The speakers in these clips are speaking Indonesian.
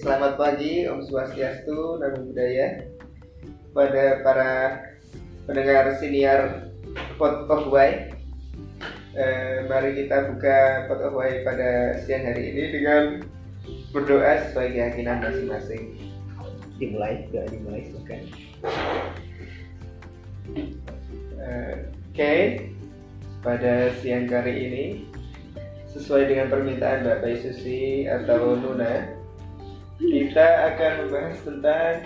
Selamat pagi, Om Swastiastu, Namo Buddhaya. Pada para pendengar senior Pot of Why, mari kita buka Pot of Why pada siang hari ini dengan berdoa sesuai keyakinan masing-masing. Dimulai silakan. Oke. Pada siang kali ini, sesuai dengan permintaan Bapak Susi atau Nuna, kita akan membahas tentang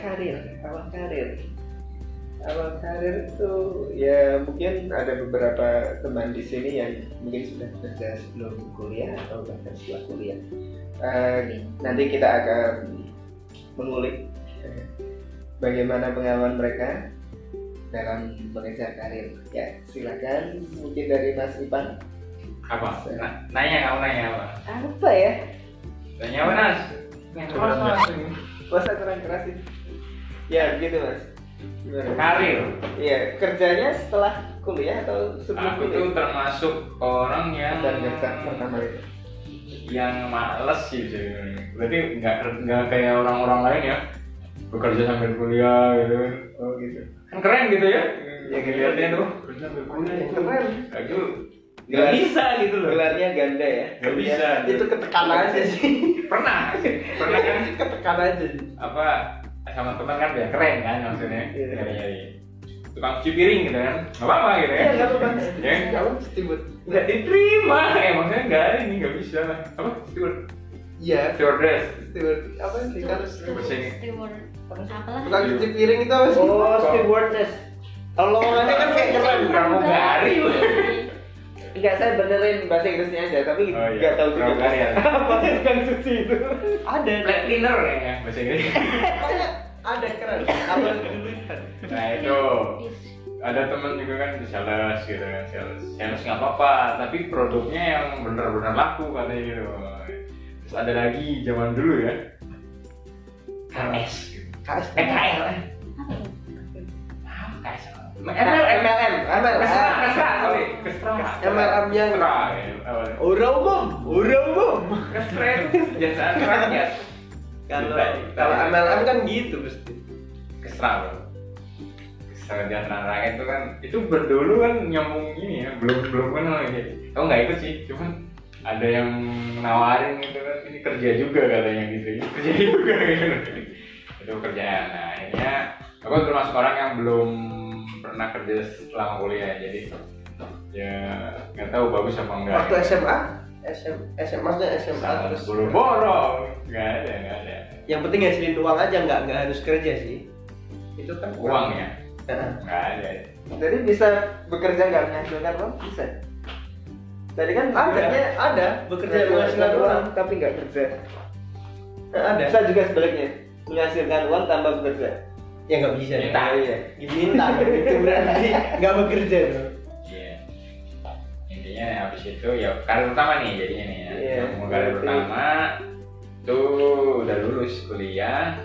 awal karir itu ya mungkin ada beberapa teman di sini yang mungkin sudah kerja sebelum kuliah atau bahkan setelah kuliah. Nanti kita akan mengulik bagaimana pengalaman mereka dalam mengejar karir. Ya, silakan mungkin dari Mas Ipan. Apa? Nanya apa? Apa ya? Tanya apa, Nas? Masa kurang keras sih. Ya, begitu Mas. Gimana? Karir. Iya, kerjanya setelah kuliah atau sebelum Aku kuliah? tuh termasuk orang yang Dan daftar pertama itu. yang males sih sebenarnya. Berarti nggak kayak orang-orang lain ya, bekerja sambil kuliah gitu. Oh gitu. Kan keren gitu ya? Ya, Kelihatannya tuh bekerja sambil kuliah. Keren. Itu nggak bisa gitu loh. Gelarnya ganda ya. Nggak bisa. Itu ketekan aja sih. Pernah kan? Ketekan aja sih. Apa sama teman kan biar keren kan maksudnya. Iya. Nyari-nyari tukang cuci piring gitu kan, nggak apa-apa gitu ya. Iya, nggak apa-apa. Ya. Kalau steward. Nggak diterima, maksudnya nggak ada ini, nggak bisa lah. Apa? Iya. Stewardess. Steward apa sih harus Bahasa Inggris. Steward apalah? tukang cuci piring itu apa sih? Oh, stewardess. Kalau ngomongnya kan kayak keren. Pramugari. Enggak, saya benerin bahasa Inggrisnya aja, tapi Oh, iya. nggak tahu juga Pramugari ya. apa tukang cuci itu. Ada. Flat cleaner ya bahasa Inggris. Pokoknya ada keren. Apa dulu kan? Nah itu ada teman juga kan di sales gitu kan, sales nggak apa-apa, tapi produknya yang benar-benar laku katanya gitu. Terus ada lagi zaman dulu ya, KS gitu. KL MLM MLM yang orang umum. Jasaan rakyat. Kalau MLM kan gitu pasti. Kesra bro. Kesejahteraan rakyat itu kan, itu berdulu kan nyambung ini ya, belum kenal lagi. Kamu nggak ikut sih, cuman ada yang nawarin gitu kan, ini kerja juga katanya gitu, kerja juga gitu. Itu kerjaan. Nah akhirnya aku termasuk orang yang belum pernah kerja selama kuliah, jadi ya nggak tahu bagus apa enggak. Waktu SMA maksudnya SMA terus belum borong, nggak ada. Yang penting ngasilin uang aja, nggak harus kerja sih. Itu kan Uang ya, nggak ada. Jadi bisa bekerja nggak menghasilkan uang? Bisa. Tadi kan ada bekerja menghasilkan uang tapi nggak kerja. Ada. Bisa juga sebaliknya, menghasilkan uang tanpa bekerja. Ya nggak bisa. Minta. Ya. Diminta. Itu berarti nggak bekerja tuh. Iya. Intinya habis itu ya karir pertama nih jadinya nih ya. Iya. Karir pertama tuh udah lulus kuliah.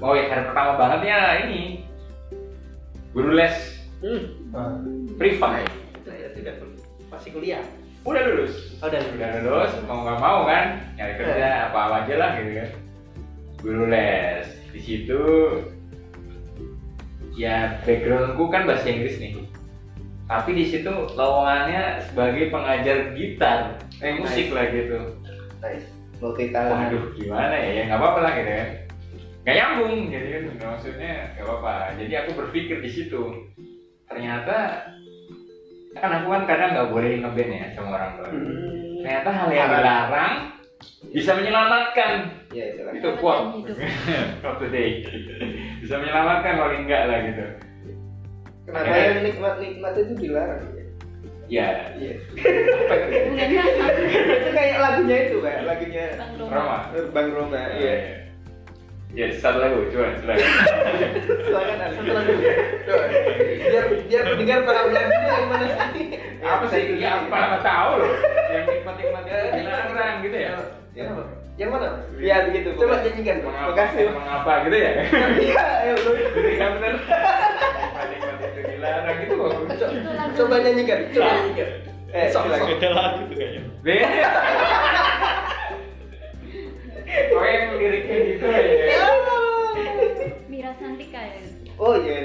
Oh ya karir pertama banget ya ini guru les privat. Saya tidak masih kuliah. Udah lulus. Udah lulus, mau nggak mau kan nyari kerja apa aja lah gitu kan. Guru les di situ. Ya backgroundku kan bahasa Inggris nih. Tapi di situ lowongannya sebagai pengajar gitar, musik lah gitu. Nice. Multi talent. Waduh gimana ya nggak apa-apa lah gitu kan. Nggak nyambung jadi kan maksudnya nggak apa-apa. Jadi aku berpikir di situ. Ternyata kan aku kan kadang nggak boleh ngeband ya sama orang tua. Ternyata hal yang dilarang bisa menyelamatkan. Ya, Itu quote of the day. Bisa menyelamatkan kalau enggak lah gitu. kenapa yang nikmat itu dilarang? Ya. Iya. Itu kayak lagunya itu, kayak lagunya Roma. Bang Roma. Iya. Ya satu lagu, coba. Silakan ada satu lagu. Coba. Biar pendengar para pendengar ini yang mana sih? Apa sih itu? Ya apa tahu loh. Yang nikmat-nikmat itu dilarang gitu ya. Yang mana? Ya begitu. Coba nyanyikan. Makasih. Mengapa gitu ya? Iya, ayo lu. Iya benar. Nikmat itu dilarang gitu kok. Coba nyanyikan. Silakan. Beda lagu tuh kayaknya. Beda. Oh yang liriknya gitu.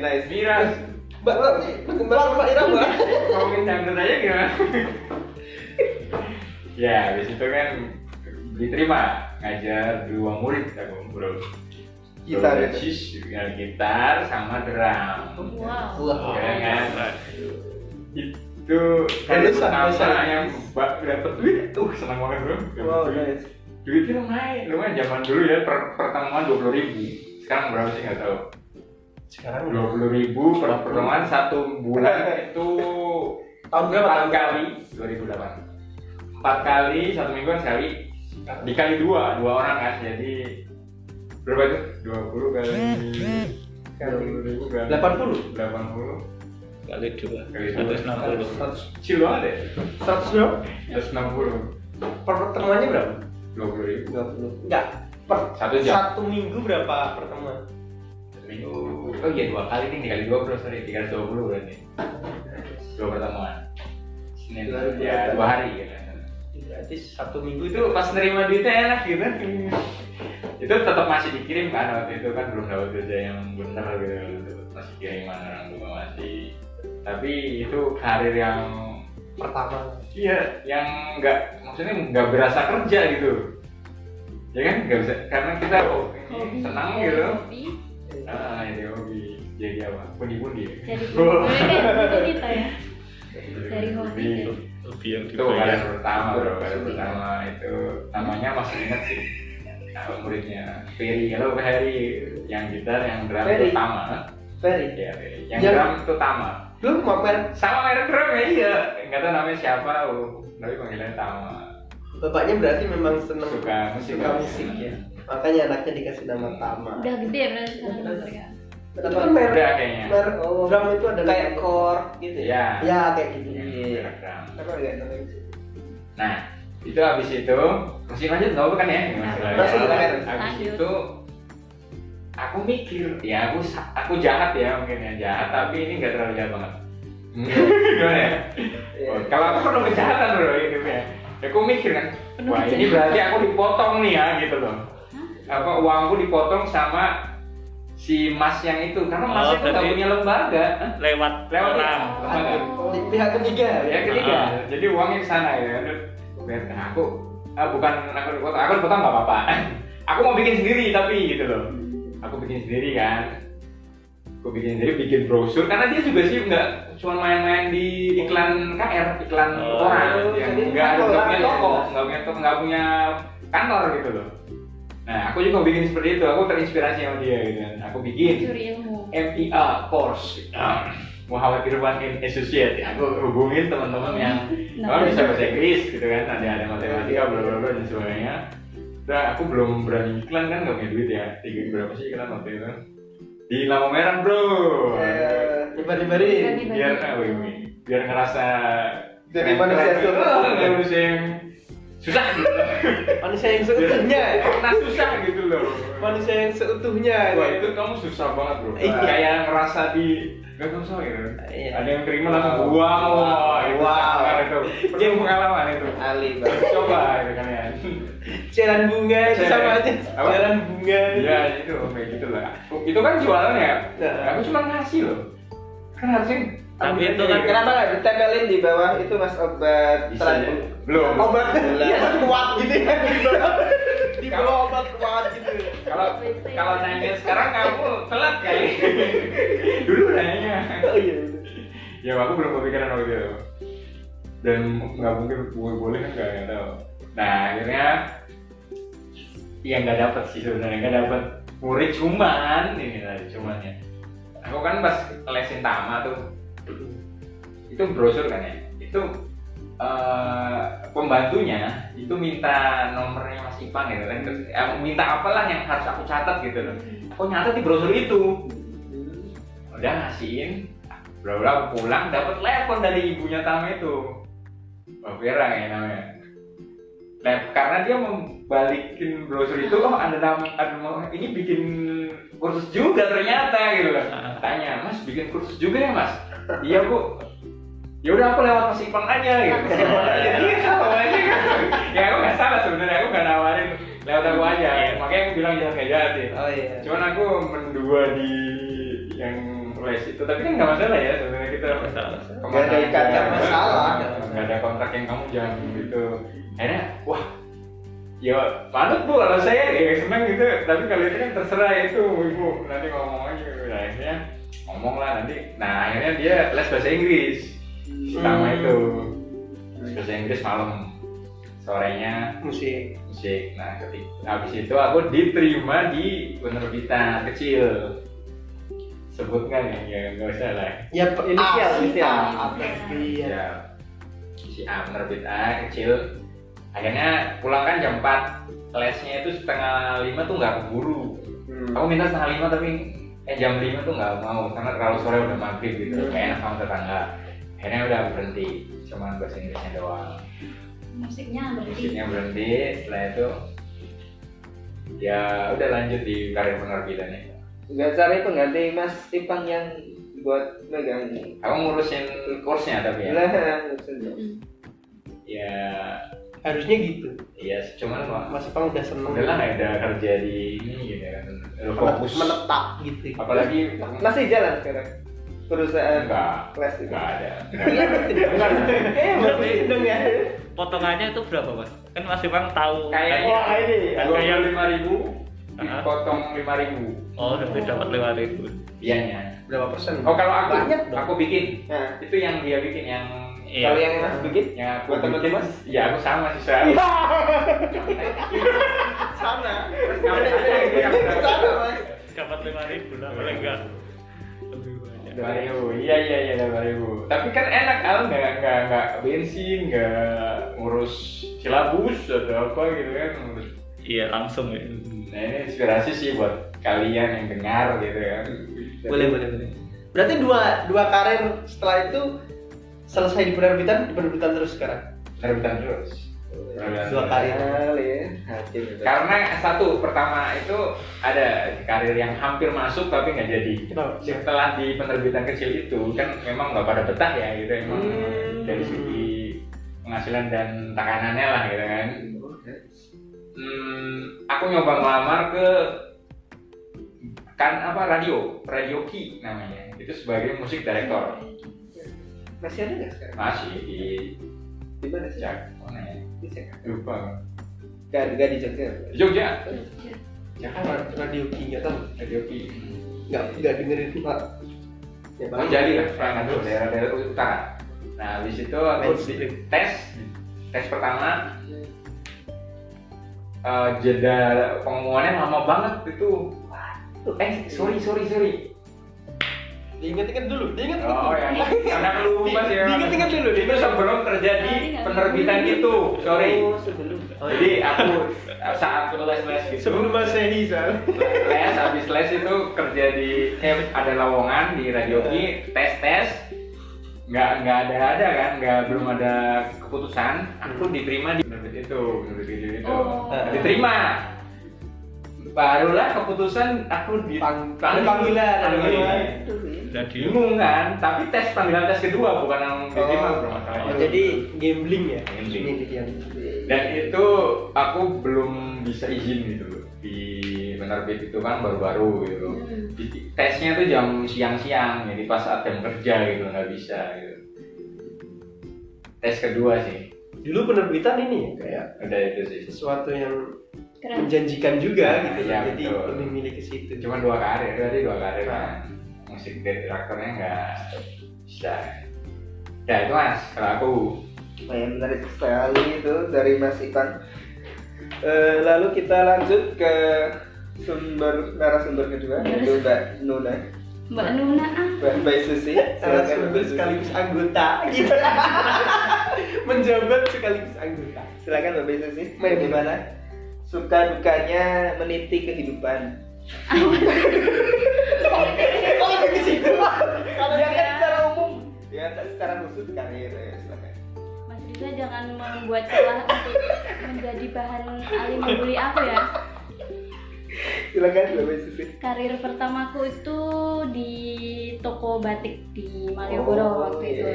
nice. Miras. Mbak Mbak Ira Mbak. Ngomongin dangdut aja gimana? Ya, habis itu kan diterima ngajar 2 murid aku, bro. Gitar gitar sama drum. Wow. Ya kan? Itu kali Lulusan, pertama lulusan. yang dapet duit, senang banget bro. Dapet Wow, duit. nice. Duitnya lumayan zaman dulu ya pertemuan 20.000. Sekarang berapa sih nggak tahu. Sekarang 20.000 per pertemuan 1 bulan itu tahun berapa? 4 kali 2008. 4 kali 1 mingguan sekali dikali 2 orang kan jadi berapa itu? 20 kali 20.000 kali 80 Kali 2. Kali 160. kecil banget ya 100 berapa? 160 Per pertemuannya berapa? 20.000 20. Enggak. Per 1 jam. 1 minggu berapa pertemuan? 1 minggu. Oh iya 2 kali nih dikali 2 bro, sorry 320 berarti. 2 pertemuan. Senin ya 2 hari ya kan. Berarti 1 minggu Itu pas nerima duitnya enak gitu. Itu tetap masih dikirim kan waktu itu kan belum dapat kerja yang benar gitu. Masih kiriman orang tua masih. Tapi itu karir yang pertama. iya, yang maksudnya nggak berasa kerja gitu. Ya kan nggak bisa karena kita senang gitu. Hobi. Jadi hobi. Jadi apa? Pundi-pundi. Jadi boleh kan kita ya. Dari hobi. Hobi yang Itu karir dibayar. pertama bro, karir pertama itu namanya masih ingat sih. Muridnya Ferry, halo Ferry, yang gitar, yang drum Ferry. itu Tama. Ferry. Ya, Ferry. Yang drum itu Tama. Lu mau merek Sama merek drum ya iya. Nggak tahu namanya siapa, tapi panggilannya Tama. bapaknya berarti memang seneng Suka musik. suka musik ya. Makanya anaknya dikasih nama Tama. Udah gede berarti sekarang mereka. Itu kan merek Udah kayaknya. merek drum itu ada kayak chord gitu ya. Iya. Ya kayak gitu. Yang Iya. merek drum. Apa enggak namanya sih? Nah, itu habis itu masih lanjut nggak apa kan ya? Masih lanjut. Habis Lanjut. itu aku mikir, ya aku jahat ya mungkin ya jahat, tapi ini nggak terlalu jahat banget. Gimana ya? Iya. Kalau aku penuh kejahatan bro hidupnya. Ya aku mikir kan, Penuh wah ini kejahatan. berarti aku dipotong nih ya gitu loh. Apa uangku dipotong sama si mas yang itu, karena mas Oh, itu nggak berarti- punya lembaga. Lewat Lewat orang. lembaga. Di pihak ketiga. Ya ketiga, jadi uangnya ke sana ya. Biar aku bukan aku dipotong nggak apa-apa. Aku mau bikin sendiri tapi gitu loh. Aku bikin sendiri kan. Aku bikin sendiri, bikin brosur karena dia juga sih nggak cuma main-main di iklan KR, iklan Oh, orang yang jadi nggak punya ya. toko, nggak punya kantor gitu loh. Nah, aku juga bikin seperti itu. Aku terinspirasi sama dia gitu kan. Aku bikin Curi ilmu. MIA course. Muhammad Irwan Associate. Aku hubungin teman-teman yang bisa bahasa Inggris gitu kan, ada matematika, bla bla bla dan sebagainya. Udah, aku belum berani iklan kan, nggak punya duit ya. Berapa sih iklan waktu itu? Di lampu merah bro. Nyebar-nyebarin. Biar ngerasa Jadi manusia surga. manusia yang susah gitu. Manusia yang seutuhnya. Pernah susah gitu loh. Manusia yang seutuhnya. Wah itu kamu susah banget bro. Iya. Kayak ngerasa di gak usah gitu. Iya. Ada yang terima langsung buang. Wah, itu Wow. sangar itu. Perlu pengalaman itu. Ali banget. Coba gitu kalian. Jalan bunga itu sama aja. Apa? Jalan bunga. Iya itu kayak gitu lah. Itu kan jualan ya. Nah. Aku cuma ngasih loh. Kan harusnya. Tapi itu kan Kenapa nggak ditempelin di bawah itu mas obat Bisa ya. terang? Belum. Obat obat kuat gitu ya di bawah. Di bawah obat kuat gitu. Kalau nanya sekarang kamu telat kali. Dulu nanya. Oh iya. Ya aku belum kepikiran waktu itu. Dan nggak mungkin boleh kan nggak tahu. Nah akhirnya ya nggak dapet sih sebenarnya, nggak dapet murid cuman ini tadi cumannya. Aku kan pas lesin Tama tuh itu brosur kan ya, itu pembantunya itu minta nomornya Mas Ipang gitu kan, terus minta apalah yang harus aku catat gitu loh. Aku nyatat di brosur itu, udah ngasihin, bla aku pulang dapat telepon dari ibunya Tama itu, Mbak Vera ya namanya. Karena dia membalikin brosur itu, oh ada ini bikin kursus juga ternyata gitu loh. Tanya, Mas bikin kursus juga ya Mas? Iya Bu. Ya udah aku lewat Mas Ipang aja gitu. Iya aja kan. Ya aku nggak salah sebenarnya, aku nggak nawarin lewat aku aja. Makanya aku bilang jangan kayak jahat ya. Oh iya. Cuman aku mendua di yang les itu, tapi kan nggak masalah ya sebenarnya kita Masalah. Nggak ada ikatan masalah. nggak ada kontrak yang kamu jangan gitu. Akhirnya wah ya manut bu kalau saya ya senang gitu, tapi kalau itu kan terserah itu ibu nanti ngomong aja. Nah, akhirnya ngomong lah nanti. Nah akhirnya dia les bahasa Inggris selama itu, les bahasa Inggris malam, sorenya musik. Nah habis itu aku diterima di penerbitan kecil, sebutkan ya nggak usah lah Ya Inisial. ya, si A penerbit A kecil. Akhirnya pulang kan jam 4, lesnya itu setengah 5 tuh nggak keburu. Aku minta setengah 5 tapi jam 5 tuh nggak mau karena kalau sore udah maghrib gitu, kayak enak sama tetangga. Akhirnya udah berhenti, cuman bahasa Inggrisnya doang. Musiknya Berhenti. Setelah itu ya udah lanjut di karir penerbitannya. Nggak cari pengganti Mas Ipang yang buat megang. Aku ngurusin kursnya tapi ya. Ya Harusnya gitu. iya cuman Mas Ipang udah seneng. udah lah nggak ada kerja di ini gitu kan. Udah fokus. Menetap gitu. Apalagi Masih jalan sekarang perusahaan enggak les itu. nggak ada. Masih dong ya. Potongannya itu berapa mas? Kan Mas Ipang tahu Kayak Wah ini. Kan dua kayak- puluh 5.000 Hah? dipotong 5.000 Oh lebih dapat 5.000. iyanya. Berapa persen? Oh kalau aku Banyak dong. aku bikin Nah, itu yang dia bikin yang kalau yang Mas bikin yang aku buat teman bikin, Mas. ya aku sama sih saya. Sana. Sama. Sana Mas. Dapat 5.000 lah paling enggak. Lebih banyak. 2.000, iya 2.000. Tapi kan enak al nggak bensin, nggak ngurus silabus atau apa gitu kan, ngurus. Iya langsung ya. Nah ini inspirasi sih buat kalian yang dengar gitu kan. Boleh. Berarti dua karir setelah itu selesai di penerbitan terus sekarang. Terbitan terus. Dua karir. Kali ya. Hakim itu. Karena satu pertama itu ada karir yang hampir masuk tapi nggak jadi. Kenapa? Setelah di penerbitan kecil itu kan memang nggak pada betah ya gitu, emang dari segi penghasilan dan tekanannya lah gitu kan. Aku nyoba ngelamar ke radio Ki namanya, itu sebagai musik director. Masih ada nggak sekarang? Masih Di mana sih? mana ya? Di Jakarta. Lupa. Nggak di Jogja. Di Jogja. Jakarta. Radio Ki nggak tahu. Radio Ki. Nggak dengerin Pak. Ya, Oh jadi lah, Manado, daerah utara. Nah habis itu aku Mainstream. tes pertama, jeda pengumumannya lama banget itu. Sorry. Diingat-ingat dulu. Oh ya, karena lupa sih. Diingat-ingat dulu. Itu sebelum terjadi penerbitan itu, sorry. Oh, sebelum. Jadi aku saat les gitu. Sebelum Masehi soal. Habis les itu kerja di ada lowongan di Radio Ki, tes nggak ada kan, belum ada keputusan. Aku diterima di penerbit itu. Oh. Diterima, barulah keputusan aku Panggilan. Jadi bingung kan, tapi panggilan tes kedua bukan yang diterima bermasalah. Jadi gambling ya. Gambling. Ini dia. Dan itu aku belum bisa izin gitu di penerbit itu kan baru-baru gitu. Tesnya tuh jam siang-siang, jadi pas saat jam kerja gitu nggak bisa gitu. Tes kedua sih, Dulu penerbitan ini ya kayak udah itu sih. sesuatu yang Keren. menjanjikan juga gitu. Iya, Jadi betul. lebih milih ke situ. Cuma dua karir kan. Musik direkturnya nggak bisa. Ya itu mas, kalau aku. Yang menarik sekali itu dari Mas Ipan. Lalu kita lanjut ke narasumber kedua, yaitu Mbak Nuna. Mbak Nuna Mbak Susi. Narasumber sekaligus anggota gitu. Menjabat sekaligus anggota. Silakan Mbak Susi. Bagaimana suka dukanya meniti kehidupan? Kalau ke situ. Kalau yang kan secara umum, ya secara khusus karir ya, silakan. Mas Riza jangan membuat celah untuk menjadi bahan alih membuli aku ya. Silakan Mbak Susi. Karir pertamaku itu di toko batik di Malioboro waktu itu.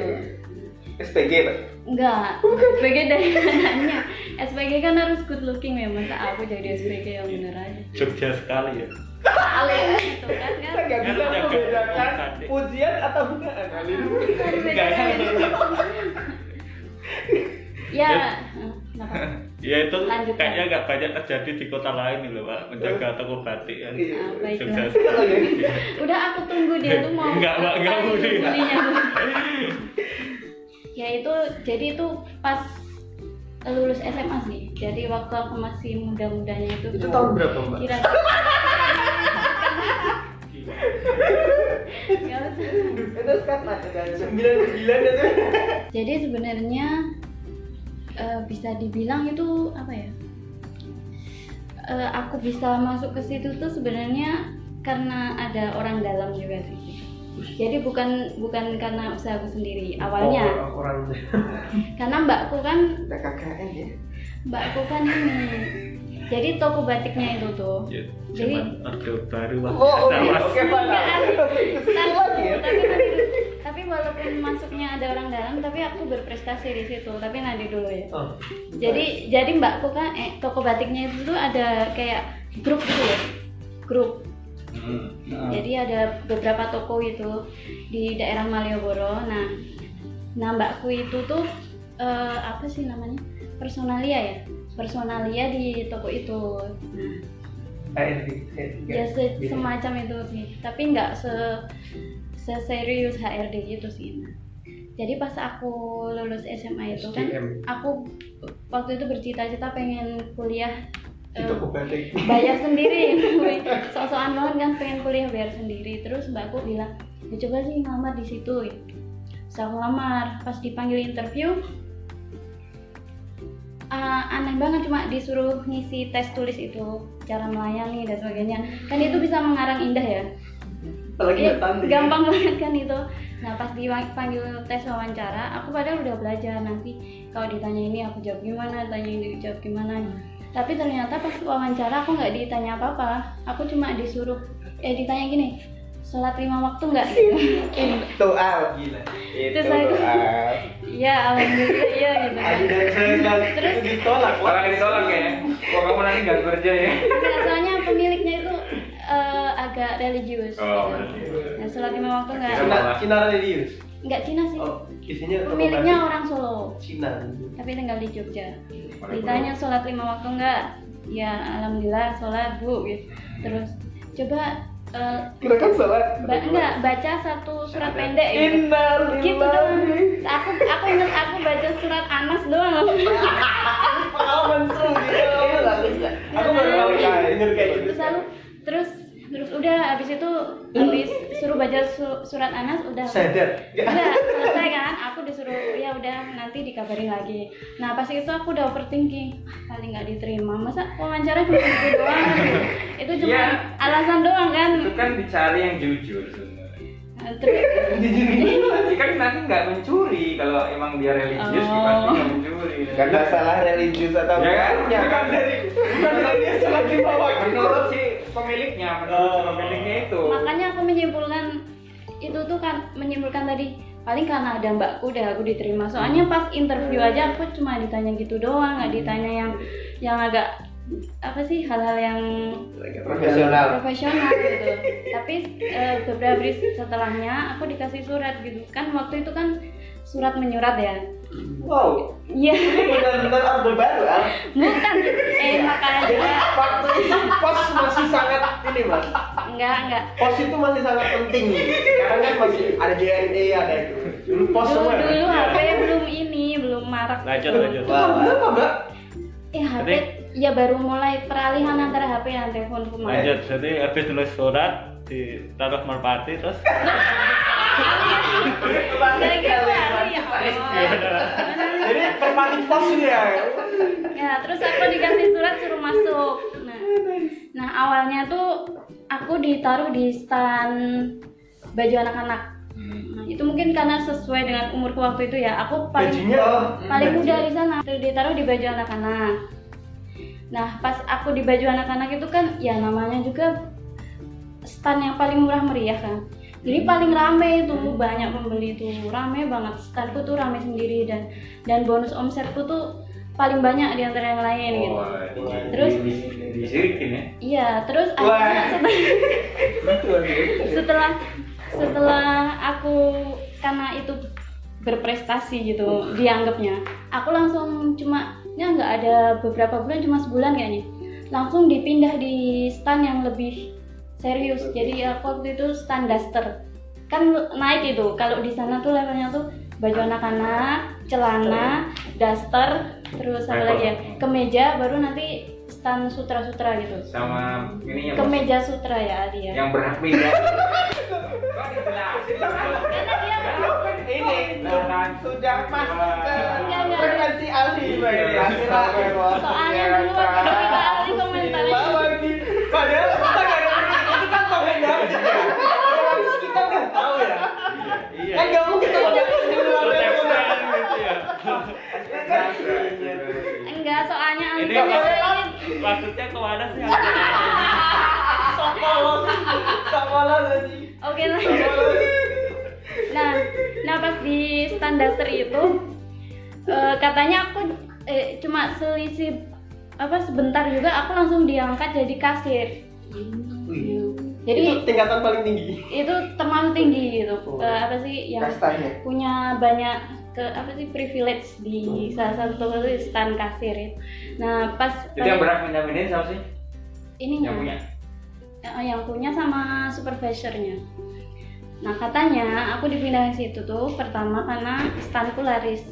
SPG Pak. Enggak, sebagai dari mananya. SPG kan harus good looking ya, masa aku jadi SPG yang bener aja. Jogja sekali ya. Kali itu kan Kita nggak bisa Kan membedakan jaga- pujian atau bukaan Alin. Ya, kenapa? Ya itu Lanjutkan. kayaknya nggak banyak terjadi di kota lain nih loh Pak, menjaga toko batik kan. Iya. Jogja. Baiklah. Udah aku tunggu dia tuh mau Enggak, Pak, enggak mau dia. bulinya. Ya itu jadi itu pas lulus SMA sih. Jadi waktu aku masih muda-mudanya itu. Itu tahun berapa, Mbak? Kira. Nggak usah. Itu sekarang ada 99 itu. Jadi sebenarnya bisa dibilang itu apa ya? Aku bisa masuk ke situ tuh sebenarnya karena ada orang dalam juga sih. Jadi bukan karena usahaku sendiri awalnya. Orang Karena mbakku kan KKN ya. ini. Jadi toko batiknya itu tuh. Ya, Jadi zaman Orde Baru Pak. Oh, Ada, oke Mas. Pak. Lagi ya. tapi walaupun masuknya ada orang dalam, tapi aku berprestasi di situ. Tapi nanti dulu ya. Oh. Jadi mbakku kan toko batiknya itu tuh ada kayak grup gitu ya. Grup. Jadi ada beberapa toko itu di daerah Malioboro. Nah mbakku itu tuh apa sih namanya? Personalia ya. Personalia di toko itu. HRD. Ya semacam itu sih. Tapi nggak seserius HRD gitu sih. Nah, jadi pas aku lulus SMA itu kan, SDM. aku waktu itu bercita-cita pengen kuliah Di toko batik. bayar sendiri. Sok-sokan banget kan pengen kuliah bayar sendiri. Terus mbakku bilang, ya coba sih ngelamar di situ. Terus aku lamar, pas dipanggil interview, aneh banget cuma disuruh ngisi tes tulis itu, cara melayani dan sebagainya. Kan itu bisa mengarang indah ya. Apalagi Iya, tante. gampang banget kan itu. Nah pas dipanggil tes wawancara, aku padahal udah belajar, nanti kalau ditanya ini aku jawab gimana, tanya ini jawab gimana. Tapi ternyata pas wawancara aku nggak ditanya apa-apa, aku cuma disuruh ditanya gini, sholat 5 waktu nggak? Gitu. Itu out Gila. itu Terus saya- out. Iya alhamdulillah iya gitu. Adi dan saya Terus- ditolak. Orang yang ditolak ya. Kok kamu nanti nggak kerja ya? Nggak, soalnya pemiliknya itu agak religius. Oh, gitu. Nah sholat 5 waktu nggak? Cina religius. Nggak Cina sih. Oh, isinya toko Pemiliknya batik. orang Solo. Cina. Tapi tinggal di Jogja. Ditanya sholat 5 waktu enggak? Ya alhamdulillah sholat bu gitu. Terus coba Kira kan salah. enggak baca satu surat pendek gitu. Gitu doang. Aku inget aku baca surat Anas doang. Pengalaman seru gitu. Aku baru kali denger kayak gitu. Terus udah habis itu suruh baca surat Anas udah. Sadar. Udah selesai kan, aku disuruh ya udah nanti dikabarin lagi. Nah pas itu aku udah overthinking, paling nggak diterima, masa wawancara cuma gitu doang, itu cuma Iya. alasan doang kan. Itu kan dicari yang jujur sebenarnya. Nah, terus Dia kan nanti nggak mencuri kalau emang dia religius, dia pasti nggak mencuri. Gak masalah religius atau Ya kan? bukannya kan Bukan dari dia salah di bawah. Menurut si pemiliknya, menurut si pemiliknya itu. makanya aku menyimpulkan itu tuh kan menyimpulkan tadi paling karena ada mbakku udah aku diterima. Soalnya pas interview aja aku cuma ditanya gitu doang, nggak ditanya yang agak apa sih hal-hal yang profesional gitu. Tapi beberapa hari setelahnya aku dikasih surat gitu kan, waktu itu kan surat menyurat ya. Wow. Iya. Benar-benar Orde Baru, Al. Bukan. Makanya juga Waktu itu pos masih sangat ini, Mas. enggak. Pos itu masih sangat penting. Sekarang kan masih ada JNE, ada itu. Dulu pos Dulu semua. HP belum marak. Lanjut. Itu tahun berapa, Mbak? HP ya baru mulai peralihan antara HP dan telepon kemarin. Lanjut, jadi habis nulis surat ditaruh merpati terus Kira-kira ya Allah. Jadi permati pos ini ya. Ya, terus aku dikasih surat suruh masuk. Nah, awalnya tuh aku ditaruh di stand baju anak-anak. Nah, itu mungkin karena sesuai dengan umurku waktu itu ya. Aku paling muda di sana. Terus ditaruh di baju anak-anak. Nah, pas aku di baju anak-anak itu kan ya namanya juga stand yang paling murah meriah kan. Jadi paling rame itu, banyak pembeli tuh, rame banget. Standku tuh rame sendiri dan bonus omsetku tuh paling banyak di antara yang lain gitu. Terus disirikin ya. iya, terus Wah. akhirnya setelah aku karena itu berprestasi gitu dianggapnya, aku langsung cuma ya nggak ada beberapa bulan, cuma sebulan kayaknya, langsung dipindah di stand yang lebih serius. Jadi aku waktu itu stand daster, kan naik itu. Kalau di sana tuh levelnya tuh baju anak-anak, celana, daster, terus apa lagi ya, kemeja, baru nanti stand sutra-sutra gitu. Sama ini yang Kemeja sutra ya dia. yang berhak pindah. Kok dijelasin? Karena dia Ini sudah masuk ke Enggak. frekuensi ahli Iya. soalnya dulu waktu kita ahli komentarnya. Padahal kita nggak ada itu kan komentar aja. Kita nggak tahu ya. Iya. Kan nggak mungkin kita punya Protection gitu ya. Enggak, soalnya Ini aneh. maksudnya kemana sih? sekolah lagi. Oke lanjut. Nah pas di stand daster itu katanya aku cuma selisih sebentar juga aku langsung diangkat jadi kasir. Jadi Itu tingkatan paling tinggi. itu termasuk tinggi gitu. Oh. Yang Kastanya. punya banyak privilege di salah satu toko itu stand kasir itu. Nah pas Itu yang berhak pindah-pindahin siapa sih? ininya Yang punya. yang punya sama supervisornya. Nah katanya aku dipindahin situ tuh pertama karena standku laris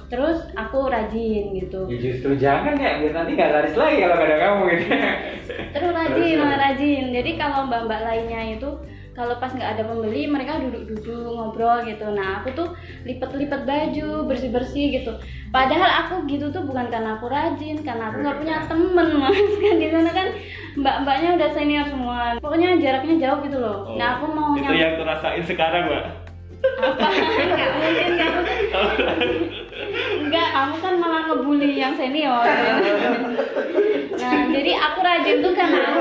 terus aku rajin gitu. Ya justru jangan ya, biar nanti nggak laris lagi kalau nggak ada kamu gitu. Terus rajin. Jadi kalau mbak-mbak lainnya itu kalau pas nggak ada pembeli mereka duduk-duduk ngobrol gitu. Nah aku tuh lipet-lipet baju, bersih-bersih gitu. Padahal aku gitu tuh bukan karena aku rajin, karena aku nggak punya temen mas. Kan di sana kan mbak-mbaknya udah senior semua. Pokoknya jaraknya jauh gitu loh. Nah aku mau Itu yang aku rasain sekarang, Mbak. apa? Nggak mungkin kamu enggak, kamu kan malah ngebully yang senior. Nah jadi aku rajin tuh karena aku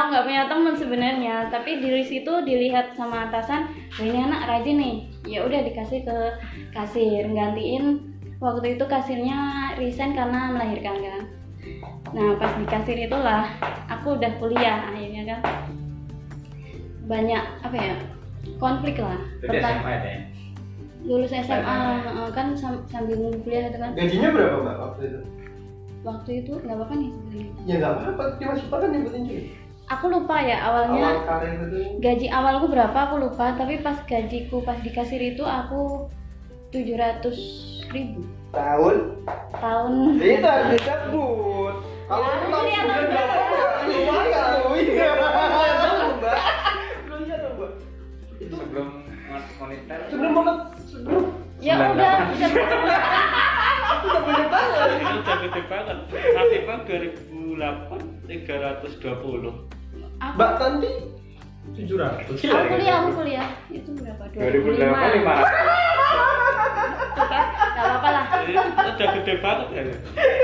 nggak punya teman sebenarnya, tapi dari situ dilihat sama atasan, ini anak rajin nih, ya udah dikasih ke kasir, gantiin. Waktu itu kasirnya resign karena melahirkan kan. Nah pas di kasir itulah aku udah kuliah akhirnya kan, banyak konflik lah. Itu di SMA ya. Lulus SMA kan sambil kuliah itu kan. Gajinya berapa mbak waktu itu? Waktu itu nggak apa-apa nih sebenarnya. Ya nggak apa-apa, cuma suka kan nyebutin juga. Aku lupa ya awalnya. Awal karir itu. Gaji awalku berapa aku lupa, tapi pas gajiku pas di kasir itu aku 700.000 tahun. Itu harus disebut. Kalau Ya, aku tahu ini yang sudah ada. lumayan loh. Iya. Tahu, Mbak. Lumayan dong, Mbak. Itu sebelum monitor. Sebelum banget, sebelum Ya 98. udah udah banyak banget. Itu udah gede banget. Nasibnya 2008 320. Mbak Tanti 700. aku kuliah itu berapa? 2008 500. Tuh kan, nggak apa-apa lah. Itu udah gede banget ya.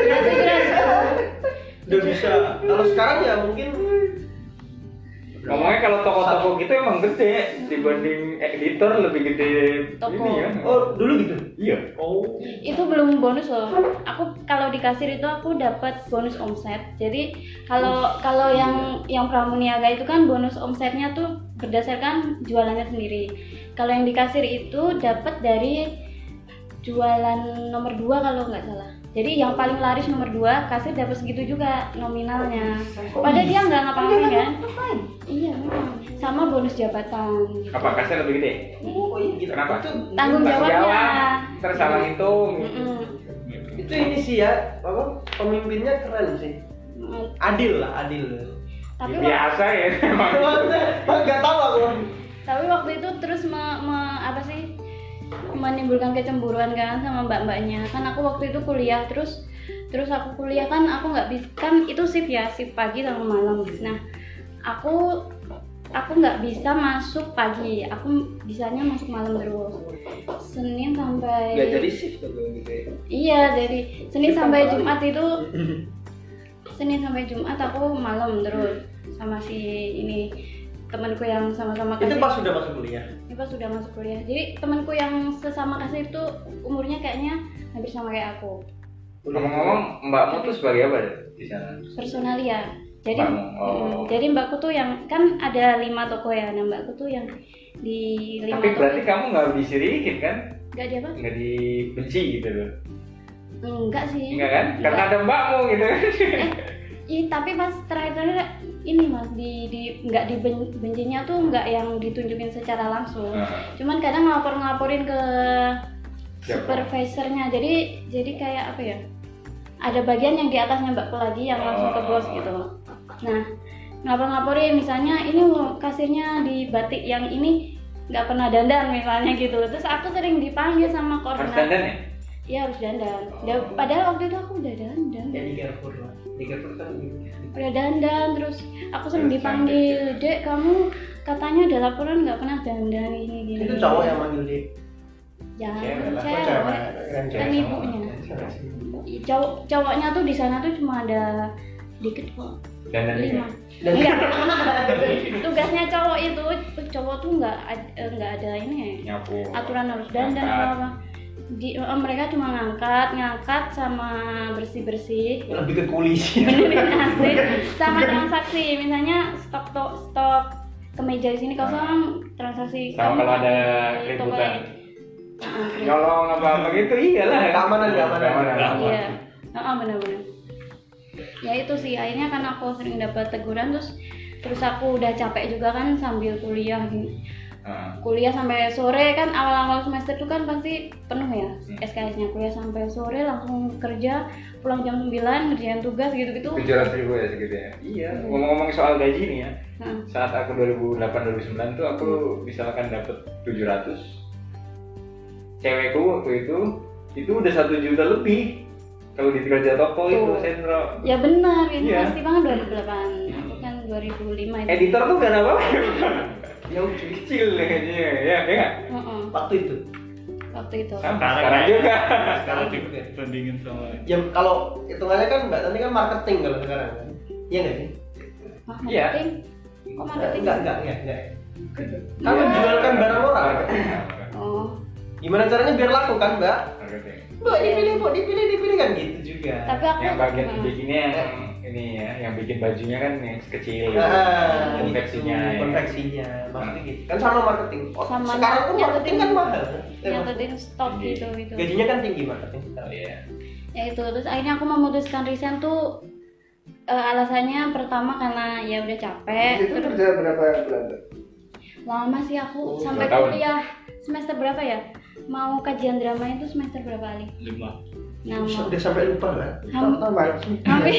Ya 700. Udah bisa. Kalau sekarang ya mungkin Ngomongnya kalau toko-toko gitu emang gede dibanding editor lebih gede Toko. ini ya. oh dulu gitu. Iya. Oh. Itu belum bonus loh. Aku kalau di kasir itu aku dapat bonus omset. Jadi kalau yang pramuniaga itu kan bonus omsetnya tuh berdasarkan jualannya sendiri. Kalau yang di kasir itu dapat dari jualan nomor 2 kalau nggak salah. Jadi yang paling laris nomor 2, kasir dapat segitu juga nominalnya. Padahal dia nggak ngapa-ngapain kan? Iya memang. Sama bonus jabatan. Gitu. Apa kasir lebih gede? Oh iya gitu. Kenapa? Itu Tanggung jawabnya. Terus salah hitung. itu ini sih ya, apa pemimpinnya keren sih. Adil lah, adil. Tapi Biasa ya emang. Enggak tahu aku. tapi waktu itu terus menimbulkan kecemburuan kan sama mbak-mbaknya. Kan aku waktu itu kuliah terus aku kuliah kan aku nggak bisa, kan itu shift pagi sama malam. Nah aku nggak bisa masuk pagi, aku bisanya masuk malam terus, Senin sampai Nggak jadi shift tuh gitu ya. iya dari Senin Shift sampai apa Jumat itu Senin sampai Jumat aku malam terus sama si ini. temanku yang sama-sama Itu kasir. pas sudah masuk kuliah. Ini pas sudah masuk kuliah. Jadi temanku yang sesama kasir itu umurnya kayaknya hampir sama kayak aku. Ngomong-ngomong, mbakmu tuh sebagai apa deh di sana? Personalia. Jadi Mbakmu, oh. jadi mbakku tuh yang kan ada 5 toko ya. Nah, mbakku tuh yang di 5 Tapi toko. berarti kamu nggak disirikin kan? Enggak dia apa? Nggak dibenci gitu loh? Enggak sih. Enggak kan? Karena ada mbakmu gitu kan? Iya, tapi pas terakhir ini mas nggak dibencinya tuh nggak yang ditunjukin secara langsung. Cuman kadang ngelaporin ke Siapa? supervisornya. Jadi kayak apa ya? Ada bagian yang di atasnya mbakku lagi yang langsung ke bos gitu. Nah, ngelaporin misalnya ini kasirnya di batik yang ini nggak pernah dandan misalnya gitu. Terus aku sering dipanggil sama Harus koordinator. dandan ya? Iya harus dandan. Padahal waktu itu aku udah dandan. Ya di Carrefour lah. Di Carrefour kan Udah dandan terus aku sering Terus dipanggil, cantik, Dek kamu katanya ada laporan nggak pernah dandan gini. itu cowok yang manggil dia. Jangan Cewek lah. cewek. Kan Kan cewek. ibunya. Cowoknya tuh di sana tuh cuma ada dikit kok. Dandan 5. juga? Dan Tugasnya cowok itu, cowok tuh nggak ada ini Nyapu. aturan harus dandan Ngangkat. apa. Mereka cuma ngangkat sama bersih lebih ke kuli sih. benerin asli sama transaksi misalnya stok kemeja di sini kosong transaksi Sama kalau ada di toko keributan. lain. Nyolong apa gitu iyalah. Keamanan. Iya, benar-benar. Ya itu sih akhirnya kan aku sering dapat teguran terus aku udah capek juga kan sambil kuliah gini. Kuliah sampai sore kan awal-awal semester itu kan pasti penuh ya SKS-nya. Kuliah sampai sore langsung kerja, pulang jam 9 ngerjain tugas gitu-gitu. 700.000 ya segitu ya. Iya. Ngomong-ngomong soal gaji nih ya. Heeh. Saat aku 2008 2009 tuh aku misalkan dapat 700. Cewekku waktu itu udah 1 juta lebih. Kalau di kerja toko itu sentro. Ya benar, itu Iya. pasti banget 2008. Aku kan 2005 itu. Editor tuh gak apa-apa. Ya udah kecil kayaknya ya enggak? Heeh, Waktu itu. waktu itu. Sekarang juga. Sekarang dibandingin sama Ya kalau hitungannya kan Mbak Tani kan marketing kalau sekarang kan. Iya nggak sih? Wah, Iya. marketing. Kok marketing? Enggak. Kan menjualkan barang orang. Oh. Gimana caranya biar laku kan Mbak? Marketing. Mbak dipilih kan gitu juga. Tapi aku Yang bagian heeh. bikinnya yang ini ya, yang bikin bajunya kan yang kecil. Konveksinya. ya. Konveksinya, maksudnya gitu. Kan sama marketing. Sama Sekarang tuh nyatetin- marketing kan mahal. nyatetin stok Tinggi. gitu. Gajinya kan tinggi marketing. Iya. Ya itu terus akhirnya aku memutuskan resign tuh alasannya pertama karena ya udah capek. Itu Terus kerja berapa bulan tuh? lama sih aku sampai 2 tahun. kuliah semester berapa ya? Mau kajian drama itu semester berapa kali? 5. Nah, Udah sampai lupa kan? Tambah hampir 2,5 hampir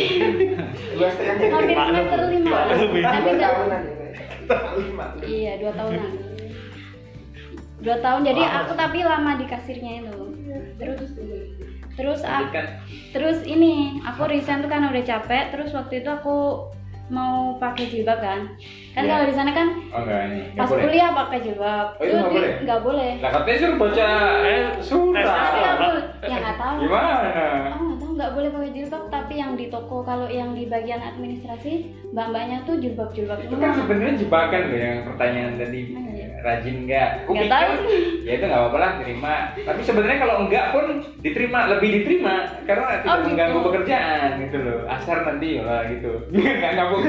semester 5 tapi enggak tahunan ya. iya 2 tahunan 2 tahun jadi aku tapi lama di kasirnya itu Lanjutkan. terus ini aku resign tuh kan udah capek terus waktu itu aku mau pakai jilbab kan Iya. kalau di sana kan Oh enggak ini. Nggak pas boleh. kuliah pakai jilbab Oh, itu nggak boleh? nggak boleh Lah katanya suruh baca surat. tapi aku ya nggak tahu Gimana? aku nggak tahu nggak boleh pakai jilbab tapi yang di toko kalau yang di bagian administrasi mbak-mbaknya tuh jilbab Itu kan semua. sebenarnya jebakan loh yang pertanyaan tadi. Iya. Rajin enggak? Nggak tahu sih. Ya itu nggak apa-apa lah terima. Tapi sebenarnya kalau enggak pun lebih diterima karena tidak gitu. mengganggu pekerjaan gitu loh. Asar nanti lah gitu. Nggak nyambung.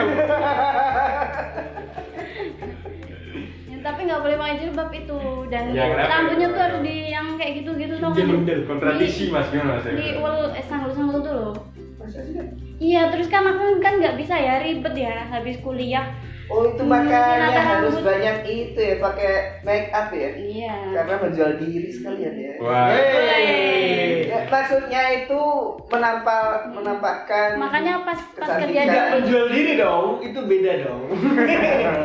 Ya, tapi nggak boleh pakai jilbab itu dan Ya, kenapa? rambutnya tuh harus di yang kayak gitu tau kan Kontradiksi mas gimana mas? di ul sanggul tuh loh. Masa sih? Iya terus kan aku kan nggak bisa ya ribet ya habis kuliah. Oh itu makanya nata harus rambut. banyak itu ya pakai make up ya. Iya. Karena menjual diri sekalian ya. Wah. Hey. Ya, maksudnya itu menampakkan Makanya pas kerja kecantikan. Tidak menjual diri dong, itu beda dong.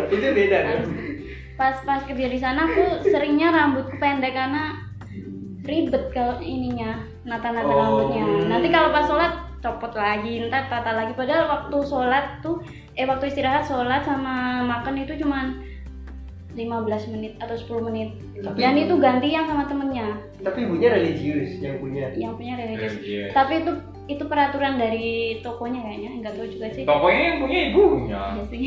Itu beda dong. pas kerja di sana aku seringnya rambutku pendek karena ribet kalau ininya nata-nata Oh. rambutnya. Nanti kalau pas sholat copot lagi, ntar tata lagi. Padahal waktu sholat tuh waktu istirahat sholat sama makan itu cuman 15 menit atau 10 menit. Tapi Dan itu gantian sama temennya Tapi ibunya religius yang punya. religius. Religius. Tapi itu peraturan dari tokonya kayaknya, enggak tahu juga sih. Tokonya yang punya ibunya. Iya sih.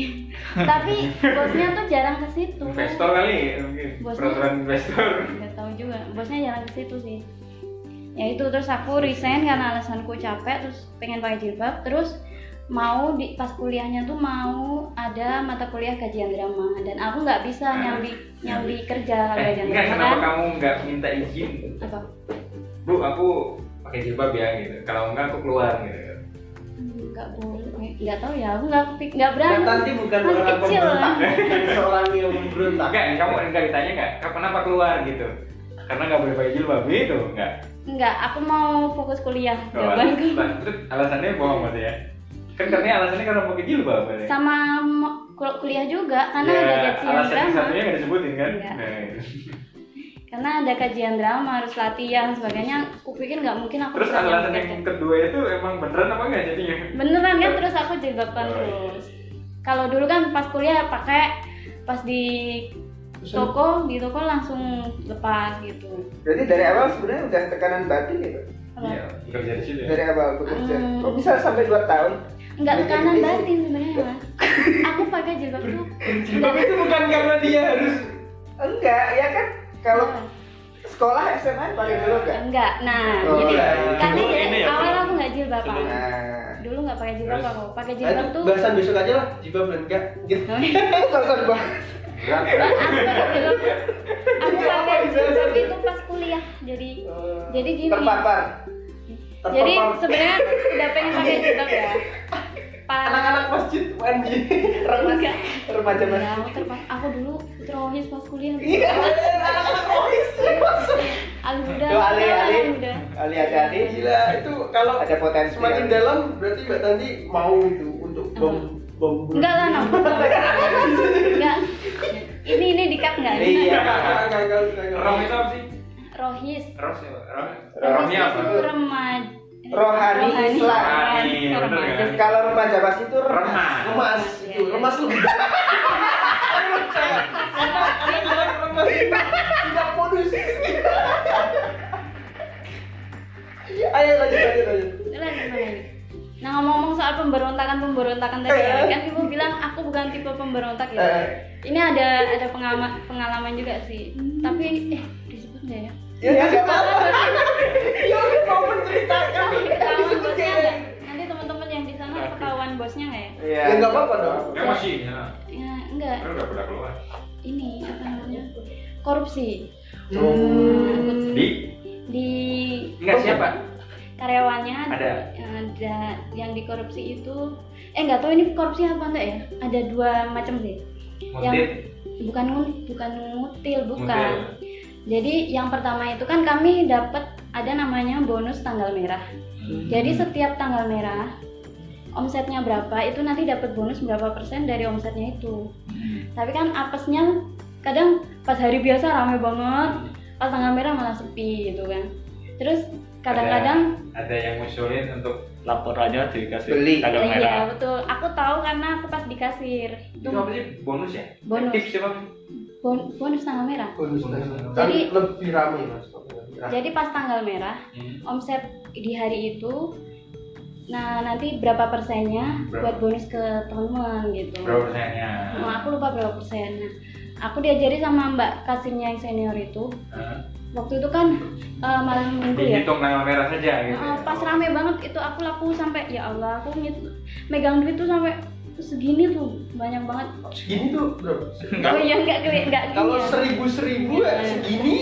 Tapi bosnya tuh jarang ke situ. Investor kali mungkin. Bosnya- Peraturan investor. Enggak tahu juga. Bosnya jarang ke situ sih. Ya itu, terus aku resign karena alasanku capek, terus pengen pakai jilbab, terus mau pas kuliahnya tuh mau ada mata kuliah kajian drama, dan aku nggak bisa nyambi kerja kalau kajian Enggak, drama kenapa kan. kamu nggak minta izin? Apa? Bu, aku pakai jilbab ya gitu. Kalau enggak aku keluar gitu. Nggak boleh, nggak tahu ya, aku nggak berani. Dan Tanti bukan Masih orang kecil pemberontak, lah. seorang yang memberontak. Enggak, kamu enggak ditanya enggak? Kenapa keluar gitu? Karena nggak boleh pakai jilbab gitu, enggak? Nggak, aku mau fokus kuliah. Jawabanku. Terus alasannya bohong berarti ya? Kan katanya alasannya karena pakai jilbab berarti. Sama kuliah juga, karena ada kajian alasan drama. satunya nggak disebutin kan? Enggak. Nah, itu. Karena ada kajian drama, harus latihan sebagainya. Aku pikir nggak mungkin aku Terus bisa alasan nyambi yang kerja. kedua itu emang beneran apa enggak jadinya? Beneran kan, terus aku jilbaban Oh, iya. terus. Kalau dulu kan pas kuliah pakai, pas di toko langsung lepas gitu. Berarti dari awal sebenarnya udah tekanan batin gitu. Apa? Iya, bekerja di situ ya. Dari awal bekerja. Hmm. Kok bisa sampai 2 tahun? Enggak Bikin tekanan isi. batin sebenarnya Mas. Aku pakai jilbab tuh Jilbab itu bukan karena dia harus Enggak, ya kan kalau sekolah SMA pakai dulu enggak? enggak. Nah, Oh, jadi iya. kan Dulu ini ini ya, awal dulu. aku nggak jilbaban. Nah, Dulu nggak pakai jilbab Terus? aku. Pakai Nah, jilbab itu tuh. bahasan besok aja lah, jilbab dan enggak gitu. nggak usah dibahas. Berat. Aku pakai jilbab. Aku pakai jilbab itu pas kuliah. Jadi gini. Terpapar. Jadi sebenarnya udah pengen pakai jilbab ya. Anak-anak masjid mandi. Enggak. Remaja Ya, masih. aku dulu teroris pas kuliah. Iya, anak-anak rohis. Alhuda. Tuh, Ali. Alhuda. Ali hati-hati. Gila, itu kalau Ada potensi. semakin dalam berarti Mbak Tanti mau itu untuk bom bunuh. Enggak lah, enggak. Ini dikat enggak? Iya. Gagal. Rom itu apa sih? Rohis. Ros ya? Rohis Romnya apa? itu remaja. Rohani Islam. Rohani, bener kan? Kalau remaja pas itu Remas. Remas itu, remas lu. Remas tidak modus. Ayo lanjut. Nah, ngomong-ngomong soal pemberontakan tadi ya, kan ibu bilang aku bukan tipe pemberontak ya. Ini ada pengalaman juga sih. Tapi disebut nggak ya? Ya enggak apa-apa. Ya udah mau menceritakan. Ketahuan bosnya nggak? Nanti teman-teman yang di sana ketahuan bosnya nggak ya? Iya. Ya enggak apa-apa dong. Ya masih di sana. Ya enggak. Kan udah pada keluar. Ini apa namanya? Korupsi. Di? Di Enggak siapa? karyawannya Ada. yang dikorupsi itu nggak tahu ini korupsi apa enggak ya, ada 2 macam sih. Mutit. Bukan ngutil, bukan. Jadi yang pertama itu kan kami dapat ada namanya bonus tanggal merah. Jadi setiap tanggal merah omsetnya berapa itu nanti dapat bonus berapa persen dari omsetnya itu. Tapi kan apesnya kadang pas hari biasa rame banget, pas tanggal merah malah sepi gitu kan. Terus kadang-kadang ada yang ngusulin untuk Laporannya dikasih Beli. tanggal iya merah. betul, aku tahu karena aku pas di kasir itu apa sih, bonus ya? Bonus. Tips apa? bonus tanggal merah. Kan Jadi- lebih ramai Mas. Jadi pas tanggal merah omset di hari itu, nah nanti berapa persennya buat bonus ke teman-teman gitu. Berapa persennya? Nah, aku lupa berapa persen. Nah, aku diajari sama mbak kasirnya yang senior itu. Waktu itu kan malam minggu ya. Dihitung tanggal merah saja gitu. Pas rame banget itu aku laku sampai ya Allah, aku megang duit tuh sampai segini tuh, banyak banget. Segini tuh berapa? Oh iya enggak gini Kalau ya. seribu ya Iya. segini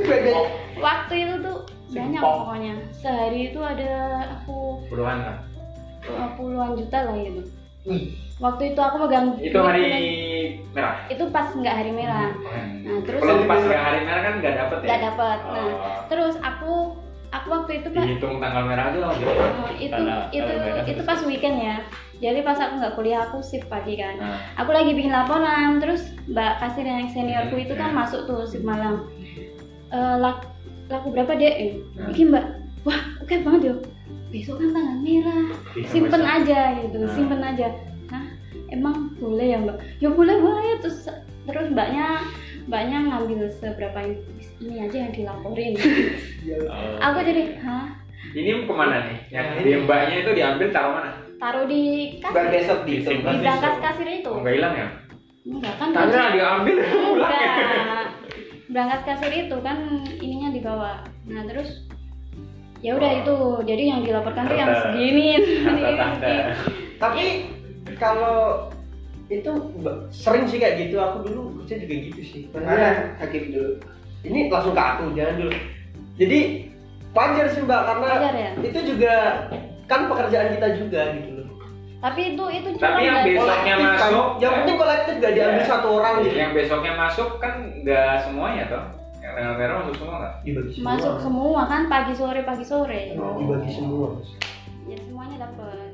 beda. Waktu itu tuh banyak Simpok. pokoknya. Sehari itu ada aku Puluhan lah. puluhan juta lah gitu. Wih, Waktu itu aku megang Itu duit hari tuh, merah. itu pas nggak hari merah. Nah terus Kalau pas yang hari merah kan nggak dapet ya? nggak dapat. Nah Oh. terus aku waktu itu pak Dihitung tanggal merah aja langsung. itu pas weekend ya. Jadi pas aku nggak kuliah aku shift pagi kan. Nah, Aku lagi bikin laporan, terus mbak kasir yang seniorku itu kan masuk tuh shift malam. Laku berapa dek? Iki mbak, wah oke banget yo. Besok kan tanggal merah, simpen aja gitu, simpen aja. Nah emang boleh ya mbak? Ya boleh boleh. Terus mbaknya ngambil seberapa ini aja yang dilaporin. Aku jadi Ini kemana nih? Yang di mbaknya itu diambil taruh mana? taruh di Bang kasir, besok di Di di berangkas kasir itu. Enggak hilang ya? Enggak kan? Karena diambil pulang ya. Enggak. Berangkas kasir itu kan ininya dibawa. Nah terus ya udah itu, jadi yang dilaporkan tuh yang segini. Tanda. Tapi kalau itu sering sih kayak gitu, aku dulu kerja juga gitu sih. Mana Hakim dulu? Ini langsung ke aku, jangan dulu. Jadi wajar sih mbak, karena Wajar ya? itu juga kan pekerjaan kita juga gitu loh. Tapi itu Tapi curang yang nggak sih? besoknya Kolektif kan. masuk, Yang penting kolektif gak diambil satu orang gitu. Yang besoknya masuk kan nggak semuanya toh. Yang tanggal merah masuk semua nggak? Dibagi semua. Masuk semua kan pagi sore. Dibagi semua. Ya semuanya dapat.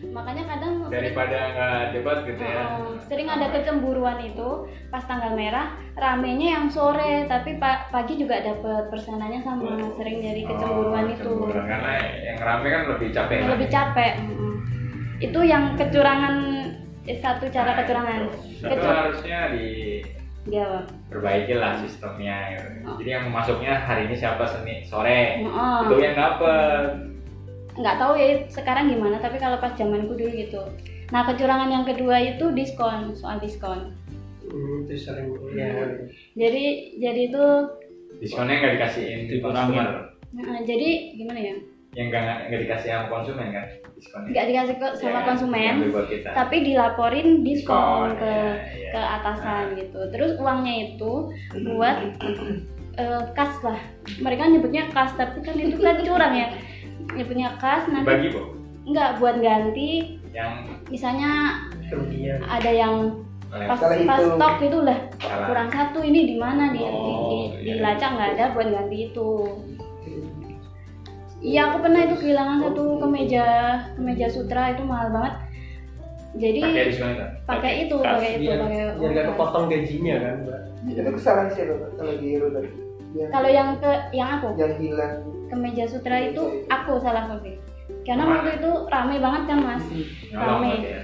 Makanya kadang Daripada nggak debat gitu ya. sering ada kecemburuan itu pas tanggal merah, ramenya yang sore tapi pagi juga dapat persenannya sama. Sering dari kecemburuan itu. Kecemburuan. Karena yang rame kan lebih capek. Yang lebih capek. Itu yang kecurangan, satu cara kecurangan. Itu harusnya diperbaiki lah sistemnya gitu. Jadi yang masuknya hari ini siapa, sore itu yang dapet. Nggak tahu ya sekarang gimana, tapi kalau pas zamanku dulu gitu. Nah kecurangan yang kedua itu diskon, soal diskon. Itu sering ya. Jadi itu Diskonnya nggak dikasihin customer. jadi gimana ya? Yang nggak dikasih sama konsumen kan diskonnya. Nggak dikasih sama konsumen, diambil buat kita. tapi dilaporin diskon ke ya. ke atasan gitu. Terus uangnya itu buat kas lah. Mereka nyebutnya kas, tapi kan itu kan curang ya. Nyebutnya kas nanti. Bagi bu. Enggak, buat ganti. Yang Misalnya Kemudian ada yang pas Kalau itu- stok itu lah Salah. kurang satu, ini di mana di iya. lacak nggak ada buat ganti itu. Iya, aku pernah itu kehilangan satu kemeja sutra, itu mahal banget. Jadi pakai diskon itu. pakai itu biar pakai biar gak kepotong gajinya kan mbak. Itu kesalahan siapa Pak? Kalau di Hero tadi? Kalau yang aku yang hilang kemeja sutra itu aku salah sih. Karena Mana? waktu itu rame banget kan mas, Nolong rame. berarti ya.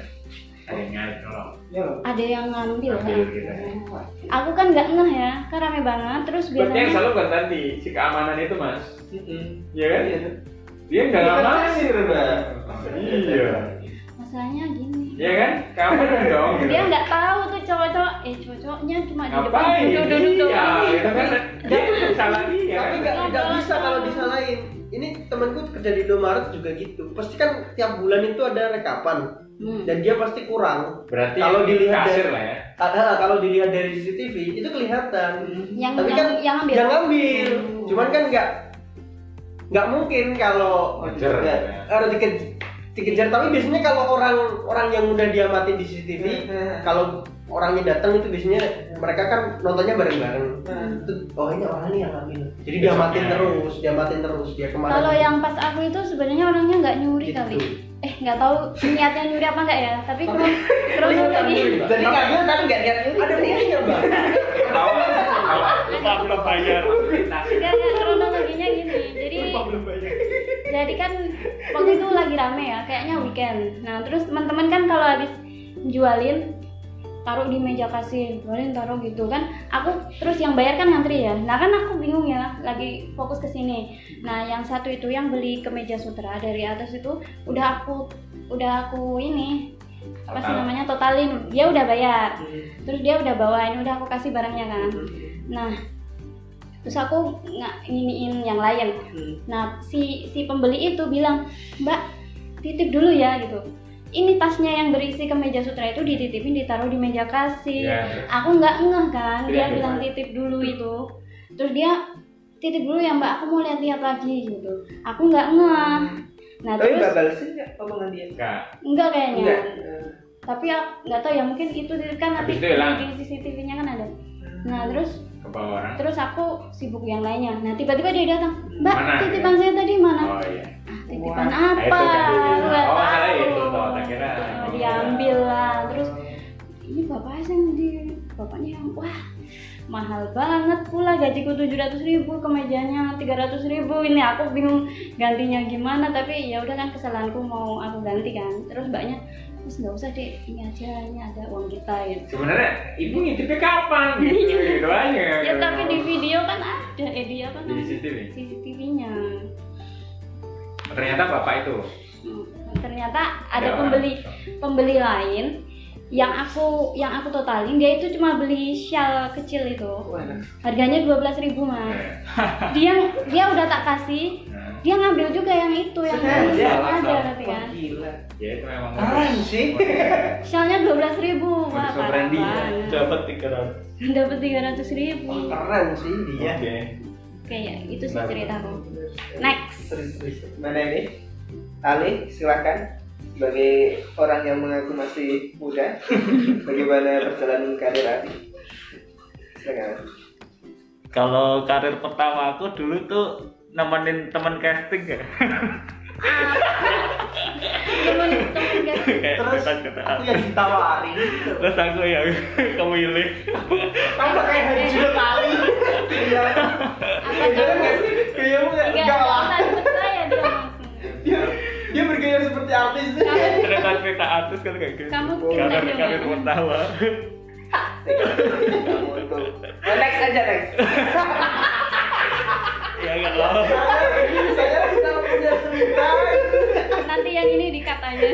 Ada yang nyari nolong. ya loh. Ada yang ngambil kan. Ambil gitu ya. Aku kan nggak ngeh ya, kan rame banget. Terus Berarti yang biasanya selalu bukan tadi si keamanan itu mas. Iya kan? Iya. Dia nggak Bukan ngamanin kasir, Mbak. Iya. masalahnya gini. Iya kan? Keamanan dong. Gitu. Dia nggak tahu tuh cowok-cowoknya cuma di depan Ngapain? duduk-duduk Iya, doang. itu kan dia salah dia. Tapi nggak bisa kalau disalahin. Ini temanku kerja di Indomaret juga gitu. Pasti kan tiap bulan itu ada rekapan dan dia pasti kurang. Berarti Kalau dilihat kasir dari- lah ya. Kalau dilihat dari CCTV itu kelihatan. Yang Tapi kan yang ngambil. yang ngambil. Cuman kan nggak mungkin kalau Ngejar, ya, ya. harus dikejar. Tapi biasanya kalau orang yang udah diamatin di CCTV, kalau orangnya datang itu biasanya mereka kan nontonnya bareng-bareng. Itu, oh ini orang ini yang ngambil. Jadi diamatin terus dia kemana. Kalau yang pas aku itu sebenarnya orangnya nggak nyuri Gitu. kali. Nggak tahu niatnya nyuri apa nggak ya. Tapi kronologi. Jadi ngambil tapi nggak lihat ini. ada buktinya mbak. Lupa belum bayar. Nggak, kronologinya gini. Jadi kan waktu itu lagi rame ya, kayaknya weekend. Nah terus teman-teman kan kalau habis jualin taruh di meja kasir, jualin taruh gitu kan. Aku terus yang bayar kan ngantri ya. Nah kan aku bingung ya, lagi fokus ke sini. Nah yang satu itu yang beli kemeja sutra dari atas itu udah aku ini apa sih Total. namanya totalin, dia udah bayar. Terus dia udah bawain, udah aku kasih barangnya kan. Nah terus aku nggak nginiin yang lain. Nah si pembeli itu bilang, Mbak titip dulu ya gitu. Ini tasnya yang berisi kemeja sutra itu dititipin, ditaruh di meja kasir. Ya. Aku nggak ngeh kan, dia Iya, bilang titip dulu itu. Terus dia titip dulu ya Mbak, aku mau lihat-lihat lagi gitu. Aku nggak ngeh. Nah Tapi terus Mbak balesin nggak omongan dia? enggak kayaknya. Enggak. Tapi aku nggak tahu ya, mungkin itu kan Habis nanti itu hilang. di CCTV-nya kan ada. Nah terus Ke bawah orang. Terus aku sibuk yang lainnya. Nah tiba-tiba dia datang, Mbak Mana? titipan saya tadi mana? Oh iya. Titipan Nah, apa? itu kan dia. Aku nggak Oh, masalah tahu. itu toh, tak kira. Diambil lah. Terus ini bapaknya yang di bapaknya yang wah mahal banget pula, gajiku 700.000, kemejanya 300.000. Ini aku bingung gantinya gimana, tapi ya udah kan kesalahanku, mau aku ganti kan. Terus mbaknya, terus nggak usah deh, ini aja, ini ada uang kita gitu. Sebenarnya ibu ngintipnya kapan gitu doanya. Ya tapi di video kan ada, di apa Di namanya? CCTV. CCTV-nya. Ternyata bapak itu. Ternyata ada Ya. pembeli lain yang aku totalin, dia itu cuma beli shawl kecil itu, harganya 12.000 Mas. dia udah tak kasih, dia ngambil juga yang itu yang ada tapi kan. Gila. Ya itu memang Keren sih. Shawlnya 12.000, wah Modus parah operandi. banget. Dapat 300. Dapat 300.000. Keren sih dia. Oke. Kayak itu sih ceritaku. Next. Mana ini? Ali, silakan. Sebagai orang yang mengaku masih muda, bagaimana perjalanan karir Ali? Silakan. Kalau karir pertama aku dulu tuh nemenin teman casting ya. Temen guys. Kayak Terus kata-kata aku yang ditawarin. Terus aku yang kemilih. Kamu kayak hari juga kali. Iya. Apa kamu? Kayakmu enggak lah. Enggak percaya dia langsung. Dia bergaya seperti artis. Ternyata kita artis kan kayak gitu. Kamu kita Karir juga. pertama. Kamu itu. Next aja next. Ya enggak lah. Saya kita punya cerita. Nanti yang ini di-cut aja.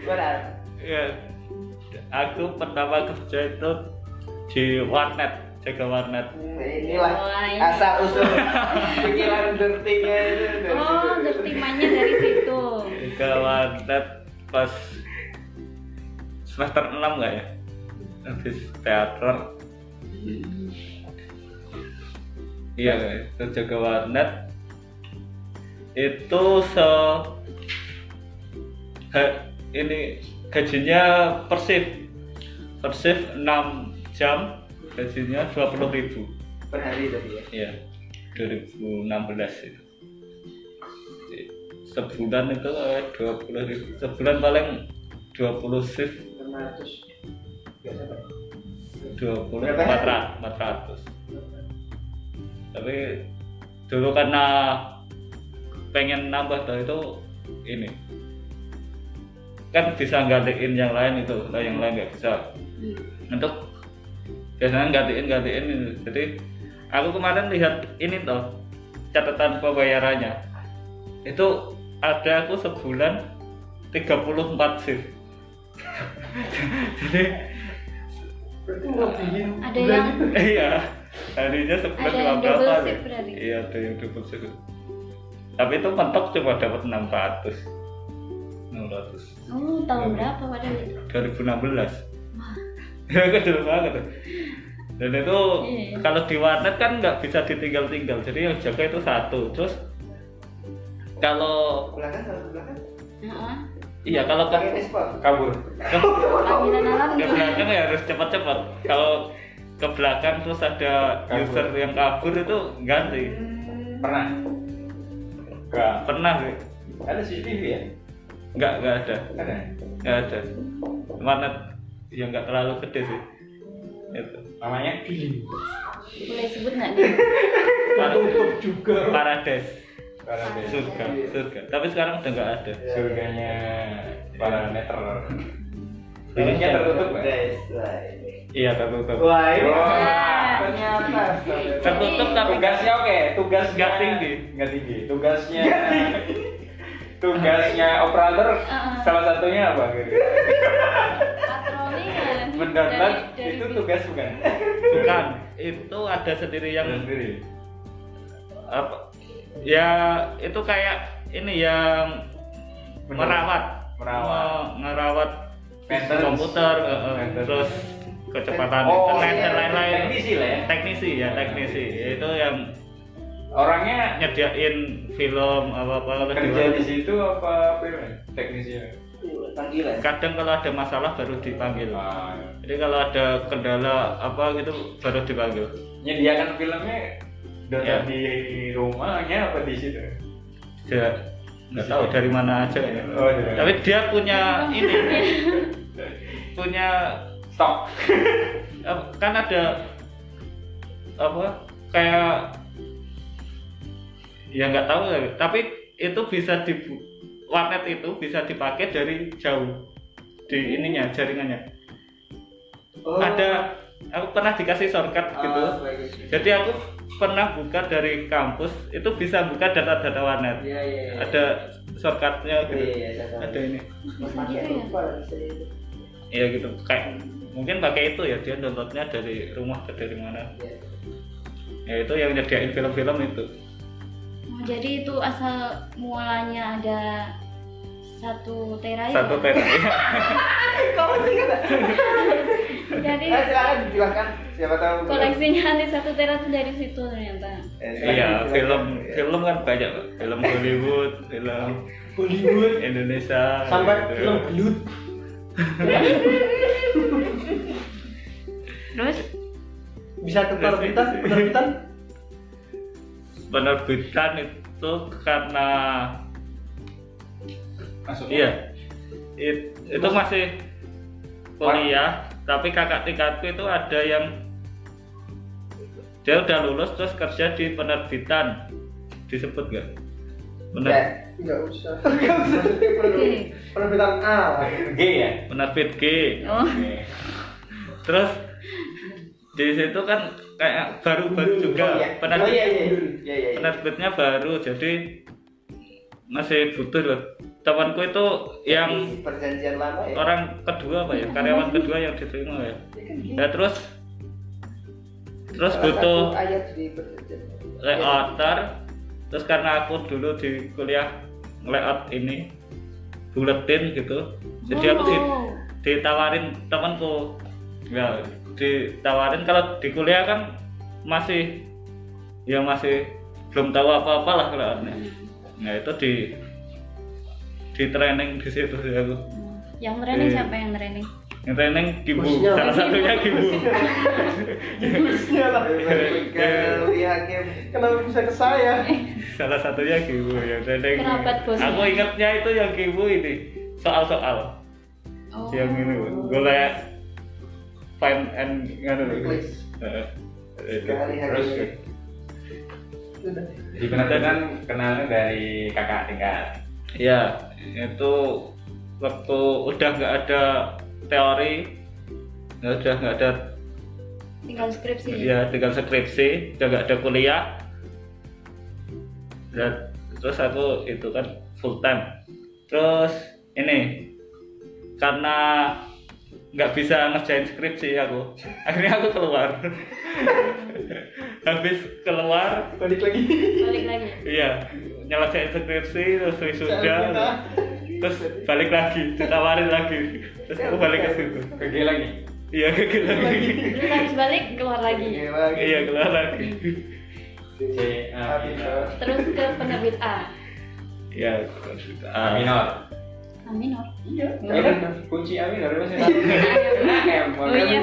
Benar. Ya. Aku pertama kerja itu di warnet, jaga warnet. Inilah Wah, ini. asal usul pikiran dirty-nya itu dari Oh, situ. dertimannya dari situ. Jaga warnet pas semester 6 enggak ya? Habis teater. Iya, itu jaga warnet. Itu ini gajinya per shift 6 jam, gajinya 20.000. Per hari tadi ya. Iya, 2016 itu. Sebulan itu 20.000. Sebulan paling 20 shift 600 biasa Pak. 20 400. Tapi dulu karena pengen nambah tuh itu ini kan bisa gantiin yang lain itu, lah yang lain nggak bisa. Untuk biasanya gantiin ini. Jadi aku kemarin lihat ini toh catatan pembayarannya itu ada aku sebulan 34 shift. Jadi Berarti ngelebihin. Ada yang iya harinya sebulan Ada yang berapa double nih? shift berarti? Iya ada yang double shift. Tapi itu mentok cuma dapat 600. oh, tahun berapa padahal itu? 2016. Ya kecil banget. Dan itu Iya. kalau di warnet kan nggak bisa ditinggal-tinggal. Jadi yang jaga itu satu. Terus kalau Belakang kalau belakang Heeh. iya kalau ke pakai spot. Kabur. Panggilan alam ke belakang ya harus cepat-cepat. Kalau ke belakang terus ada Kabur. user yang kabur itu ganti. Pernah? Enggak. Pernah sih. Ada CCTV ya? Nggak ada. Ada. Nggak ada. Warnet yang nggak terlalu gede sih. Itu. Namanya Giling. boleh sebut nggak nih? Tutup juga. Paradise. Paradise. Surga. Tapi sekarang udah nggak ada. Surganya para netter. Filmnya tertutup nggak? Guys, wah ini. Iya tertutup. Wah, ini Wah. ternyata. Tertutup tapi Tugasnya oke, tugasnya Nggak tinggi. Nggak tinggi. Tugasnya operator salah satunya apa? Patroli kan? Mendadak Dari itu tugas bukan? bukan. Itu ada sendiri yang sendiri. apa? Ya itu kayak ini yang merawat ngerawat Maintenance. komputer, Maintenance. terus kecepatan Oh, internet iya, dan lain-lain. teknisi lah ya. Teknisi itu yang Orangnya nyediain film apa-apa kerja di situ apa film? Teknisnya. Panggilan. kadang kalau ada masalah baru dipanggil. Ah, Jadi kalau ada kendala apa gitu baru dipanggil. Menyediakan filmnya Ya. di rumahnya apa di situ? Dia nggak tahu dari mana aja ya. Oh, iya. Tapi dia punya ini, punya Stop. kan ada apa kayak ya nggak tahu ya, tapi itu bisa warnet itu bisa dipakai dari jauh di ininya jaringannya. Ada aku pernah dikasih shortcut gitu. bagus. Jadi aku pernah buka dari kampus itu bisa buka data-data warnet. Iya. Ada shortcutnya gitu. Iya, saya tahu. Ada ini. Bisa gitu ya. Iya gitu. Kayak mungkin pakai itu ya, dia downloadnya dari rumah ke dari mana. Iya. Ya itu yang nyediain film-film itu. Oh, jadi itu asal mulanya ada 1 tera ya? 1 tera. Kamu sih kata. Jadi Silakan. Siapa tahu. koleksinya nanti 1 tera tuh dari situ ternyata. Iya, film kan banyak, Pak. Film Hollywood, film Indonesia, sampai gitu. film gelut. Terus Bisa tukar penerbitan. Penerbitan itu karena Masuk. iya itu masih kuliah, tapi kakak tingkatku itu ada yang dia udah lulus terus kerja di penerbitan, disebut nggak? Enggak usah. Penerbitan A. G ya. Penerbit G. oh Oke. Terus di situ kan kayak baru juga Iya. penerbitnya baru, jadi masih butuh loh. Temanku itu yang perjanjian lama ya. orang kedua apa ya, karyawan kedua yang diterima ya. Ya terus Salah butuh satu ayat di perjanjian. layouter. Terus karena aku dulu di kuliah layout ini buletin gitu, jadi aku ditawarin temanku, ya ditawarin kalau di kuliah kan masih belum tahu apa-apa lah layoutnya. Nah itu di training di situ sih aku. yang training siapa yang training? Yang training Gibu, Bosnya. salah satunya Gibu. Bosnya lah. Ke Hakim. Kenapa bisa ke saya? Salah satunya Gibu yang training. Kerabat bosnya. Aku ingatnya itu yang Gibu ini soal-soal. Oh. Yang ini golek find and nganu. Replace. Itu. Sekali Terus Hakim. jadi penerbitan kenalnya dari kakak tingkat. Ya, itu waktu udah nggak ada teori, udah nggak ada Tinggal skripsi. ya tinggal skripsi, udah nggak ada kuliah. Dan terus aku itu kan full time. Terus ini karena nggak bisa ngerjain skripsi aku, akhirnya aku keluar. Habis keluar, Balik lagi. Balik lagi. iya nyelesain skripsi terus wisuda, terus balik lagi, ditawarin lagi, terus aku balik ke situ. Ke G lagi. Iya ke lagi. Terus habis balik keluar lagi. Iya keluar lagi. C A minor. Terus ke penerbit A. Iya. A minor. A minor. Iya kan kunci A minor masih M. Oh iya.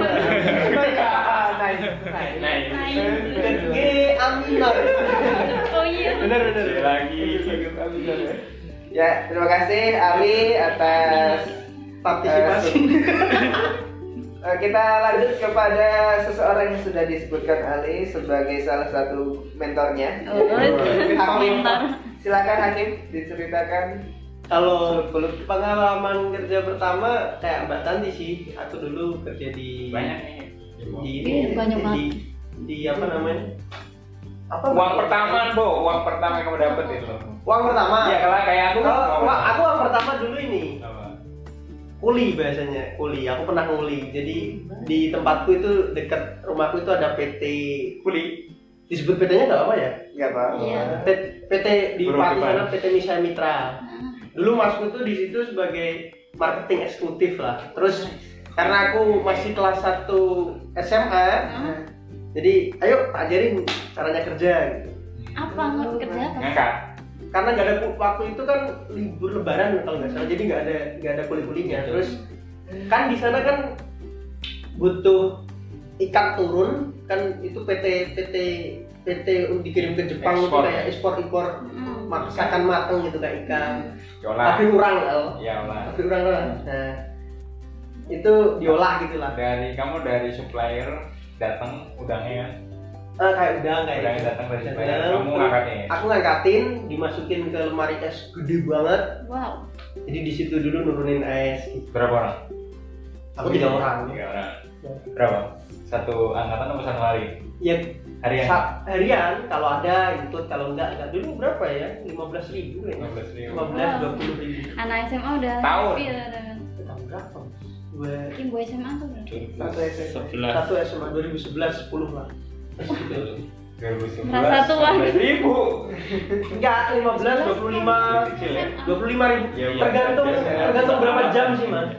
Nice. G Aminar. Oh iya. Benar. C lagi. Ya, terima kasih Ali atas Partisipasi. Kita lanjut kepada seseorang yang sudah disebutkan Ali sebagai salah satu mentornya. Oh, Hakim. pintar. Silakan Hakim diceritakan. Kalau pengalaman kerja pertama kayak Mbak Tanti sih. Aku dulu kerja di Banyak nih. Iya, banyak banget. di apa namanya? Uang pertama, Bo. Uang pertama yang kamu dapet itu. Uang pertama. Ya kalau kayak aku. Aku uang pertama dulu ini. Apa? Kuli bahasanya, kuli. Aku pernah nguli. Jadi di tempatku itu dekat rumahku itu ada PT Kuli. Disebut PT-nya nggak apa ya? Enggak apa-apa. Iya. PT di Bro, Pati gimana? sana PT Misa Mitra. Dulu masukku tuh di situ sebagai marketing eksekutif lah. Terus karena aku masih kelas 1 SMA, jadi ayo tak ajarin caranya kerja gitu. Apa kerja apa? Ngangkat. Karena nggak ada waktu itu kan libur lebaran kalau nggak salah, jadi nggak ada kuli-kulinya. Terus kan di sana kan butuh ikan turun kan, itu PT dikirim ke Jepang itu Ekspor. kayak ekspor-impor masakan mateng gitu kayak ikan. Diolah. Tapi urang Iya, olah. tapi urang lah. Nah itu diolah gitulah. Dari kamu dari supplier datang udangnya kan. kayak udang kayak Udang gitu. datang dari Datang, Semarang, kamu terus ngangkatin. aku ngangkatin, dimasukin ke lemari es gede banget. Wow. Jadi di situ dulu nurunin es gitu. Berapa orang? Aku 3 orang. 3 orang. Berapa? Satu angkatan atau satu hari? Ya Harian? harian kalau ada ikut, kalau enggak dulu berapa ya? 15.000 kayaknya. 15.000. 15-20.000. Anak SMA udah Tahun. happy ya. Tahun berapa? Imbu SMA tuh berarti. Satu SMA 2011 10 lah. Gitu. 2011. Merasa tua. 15.000. Enggak, 15, 25 25.000. Iya, iya. Tergantung berapa jam sih, Mas.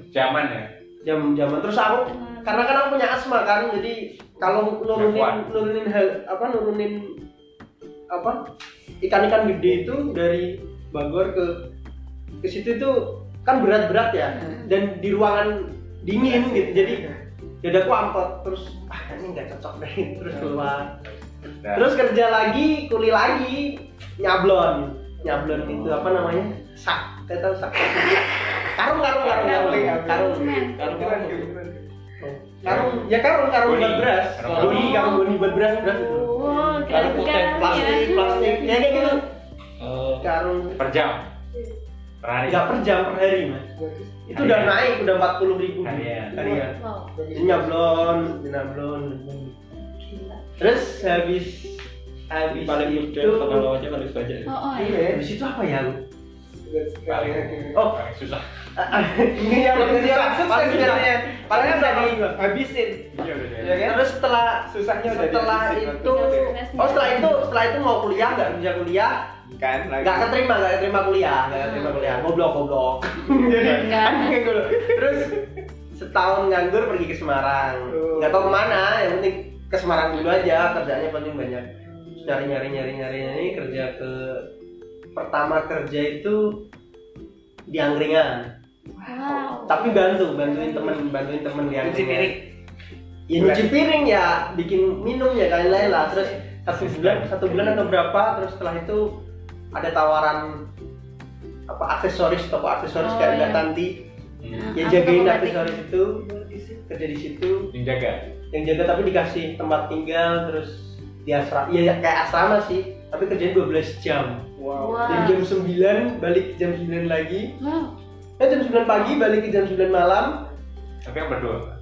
Zaman ya. Jam terus aku karena kan aku punya asma kan, jadi kalau nurunin ikan-ikan gede itu dari Bogor ke situ itu kan berat-berat ya, dan di ruangan dingin gitu, jadi dadaku ampot, terus ini nggak cocok deh, terus keluar. Terus kerja lagi, kuli lagi, nyablon itu apa namanya? Sak, kita tahu sak. Karung buat beras. Goni buat beras itu. Oh, keren sekali ya. Plastik, ya kayak gitu. Karung Per jam. Per hari. nggak per jam, per hari, Mas. Itu udah naik, udah 40.000 harian. Wow. Jadi nyablon. Terus habis paling itu mudah pengalamannya paling banyak. Oh iya. habis itu apa ya? Oh, paling susah. Ini yang paling susah. Paling susah habisin. Iya udah. Ya kan? Terus setelah Setelah itu setelah itu mau kuliah, nggak bisa kuliah, kan lagi. nggak keterima kuliah. Goblok. Jadi Nggak. nganggur. Terus setahun nganggur pergi ke Semarang. Nggak tahu kemana, yang penting ke Semarang dulu aja, kerjanya paling banyak. Nyari kerja pertama kerja itu di angkringan. Wow. Tapi bantuin temen di Cuci piring. angkringan. Ya nyuci piring ya, bikin minum ya lain-lain lah. Terus satu bulan atau berapa, terus setelah itu ada tawaran toko aksesoris kayak Mbak iya. Tanti. Hmm. Ya Aku jagain toko aksesoris itu, kerja di situ. Yang jaga. Tapi dikasih tempat tinggal, terus di asrama. Ya kayak asrama sih, tapi kerjanya 12 jam. Wow. Dari jam 9 balik jam 9 lagi. Wow. Jam 9 pagi balik ke jam 9 malam. Tapi yang berdua.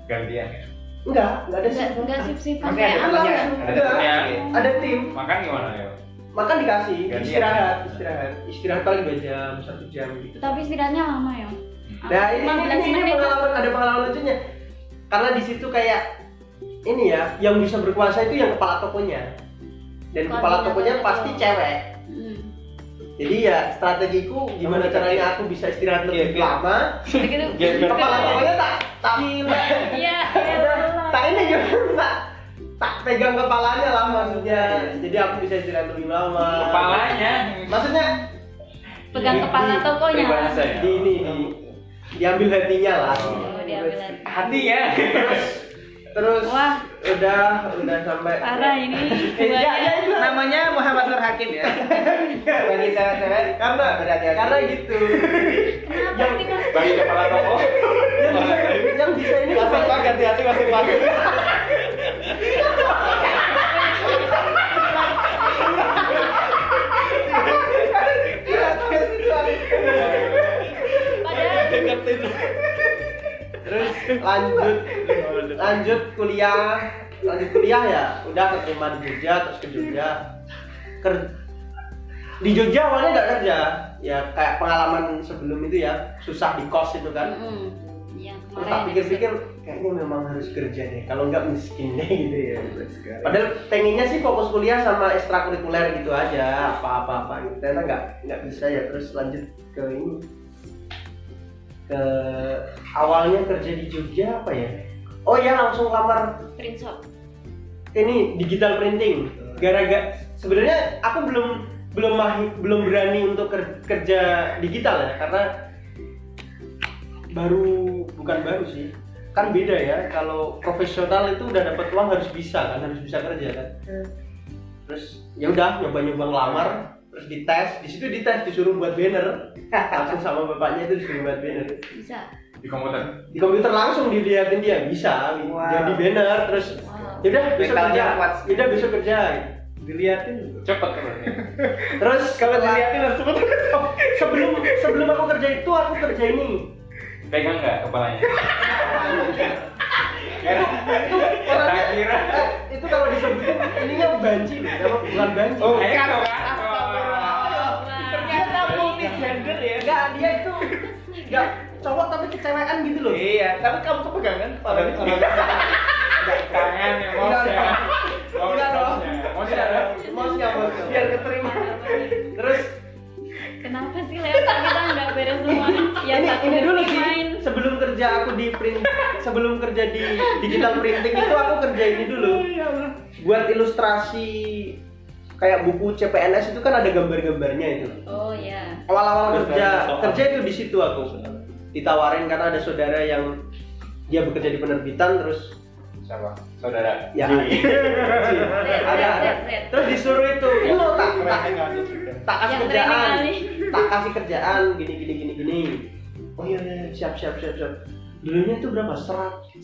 Gantian ya. Enggak ada sih. Enggak sip-sipan Masih ada kayak temennya. abang. Ada temennya. Ada tim. Makan gimana ya? Makan dikasih, Gantian. istirahat paling 2 jam, 1 jam gitu. Tapi istirahatnya lama ya. Nah ini 15 menit. ada pengalaman lucunya. Karena di situ kayak ini ya, yang bisa berkuasa itu yang kepala tokonya. Dan kepala tokonya pasti cewek. Jadi ya strategiku gimana caranya aku bisa istirahat lebih lama. Begitu. Kepala tokonya tak Iya, tak ini juga tak pegang kepalanya lah maksudnya. Jadi aku bisa istirahat lebih lama. Kepalanya. Maksudnya pegang kepala tokonya. Bahasa ya. diambil hatinya lah. Oh, diambil hati. Hatinya. Terus Wah. udah sampai Parah ini. ya, itu Namanya Muhammad Nur Hakim ya. Bagi cewek-cewek karena berhati-hati. karena gitu. Kenapa sih Mas? Bagi kepala toko. yang bisa ini Masuk Pak, hati-hati masuk Pak. Terus lanjut kuliah ya udah keterima di Jogja, terus ke Jogja. Di Jogja awalnya nggak kerja, ya kayak pengalaman sebelum itu ya, susah di kos itu kan. Iya, Terus tak pikir-pikir kayaknya memang harus kerja deh, kalau nggak miskin deh gitu ya. Padahal pengennya sih fokus kuliah sama ekstrakurikuler gitu aja, apa-apa gitu. Ternyata nggak bisa ya, terus lanjut ke ini. Ke awalnya kerja di Jogja apa ya? Oh ya, langsung lamar print shop. ini digital printing. Gara-gara sebenarnya aku belum berani untuk kerja digital ya, karena bukan baru sih, kan beda ya. Kalau profesional itu udah dapat uang harus bisa kerja kan. Terus ya udah nyoba ngelamar, terus di situ disuruh buat banner. Langsung sama bapaknya itu disuruh buat banner. Bisa. Di komputer. Di komputer langsung dilihatin dia bisa jadi banner, terus Yaudah besok Mentalnya kerja. kuat. Yaudah besok kerja. Diliatin. Cepet terus. Terus Kalau setelah- diliatin langsung sebelum aku kerja itu aku kerja ini. Pegang nggak kepalanya? Orangnya Tak kira. itu kalau disebutin ininya banci loh, kalau bukan banci. Oh, Ayo kan. dong, Ternyata multi gender ya. Enggak, dia itu enggak cowok tapi kecewekan gitu loh. Iya, tapi kamu kepegangan orangnya. Tangan ya, bos ya. Enggak dong. Mosnya biar keterima. Terus Kenapa sih Leo kita nggak beres semua? Ya satu ini dulu sih main. sebelum kerja aku di print sebelum kerja di digital printing itu aku kerja ini dulu buat ilustrasi kayak buku CPNS itu kan ada gambar-gambarnya itu Oh ya. awal-awal kerja Soal. kerja itu di situ aku ditawarin karena ada saudara yang dia bekerja di penerbitan terus Siapa? Saudara. ya Ji. ada terus disuruh itu lo tak kasih Yang kerjaan berani kali. tak kasih kerjaan gini oh iya siap dulunya itu berapa 100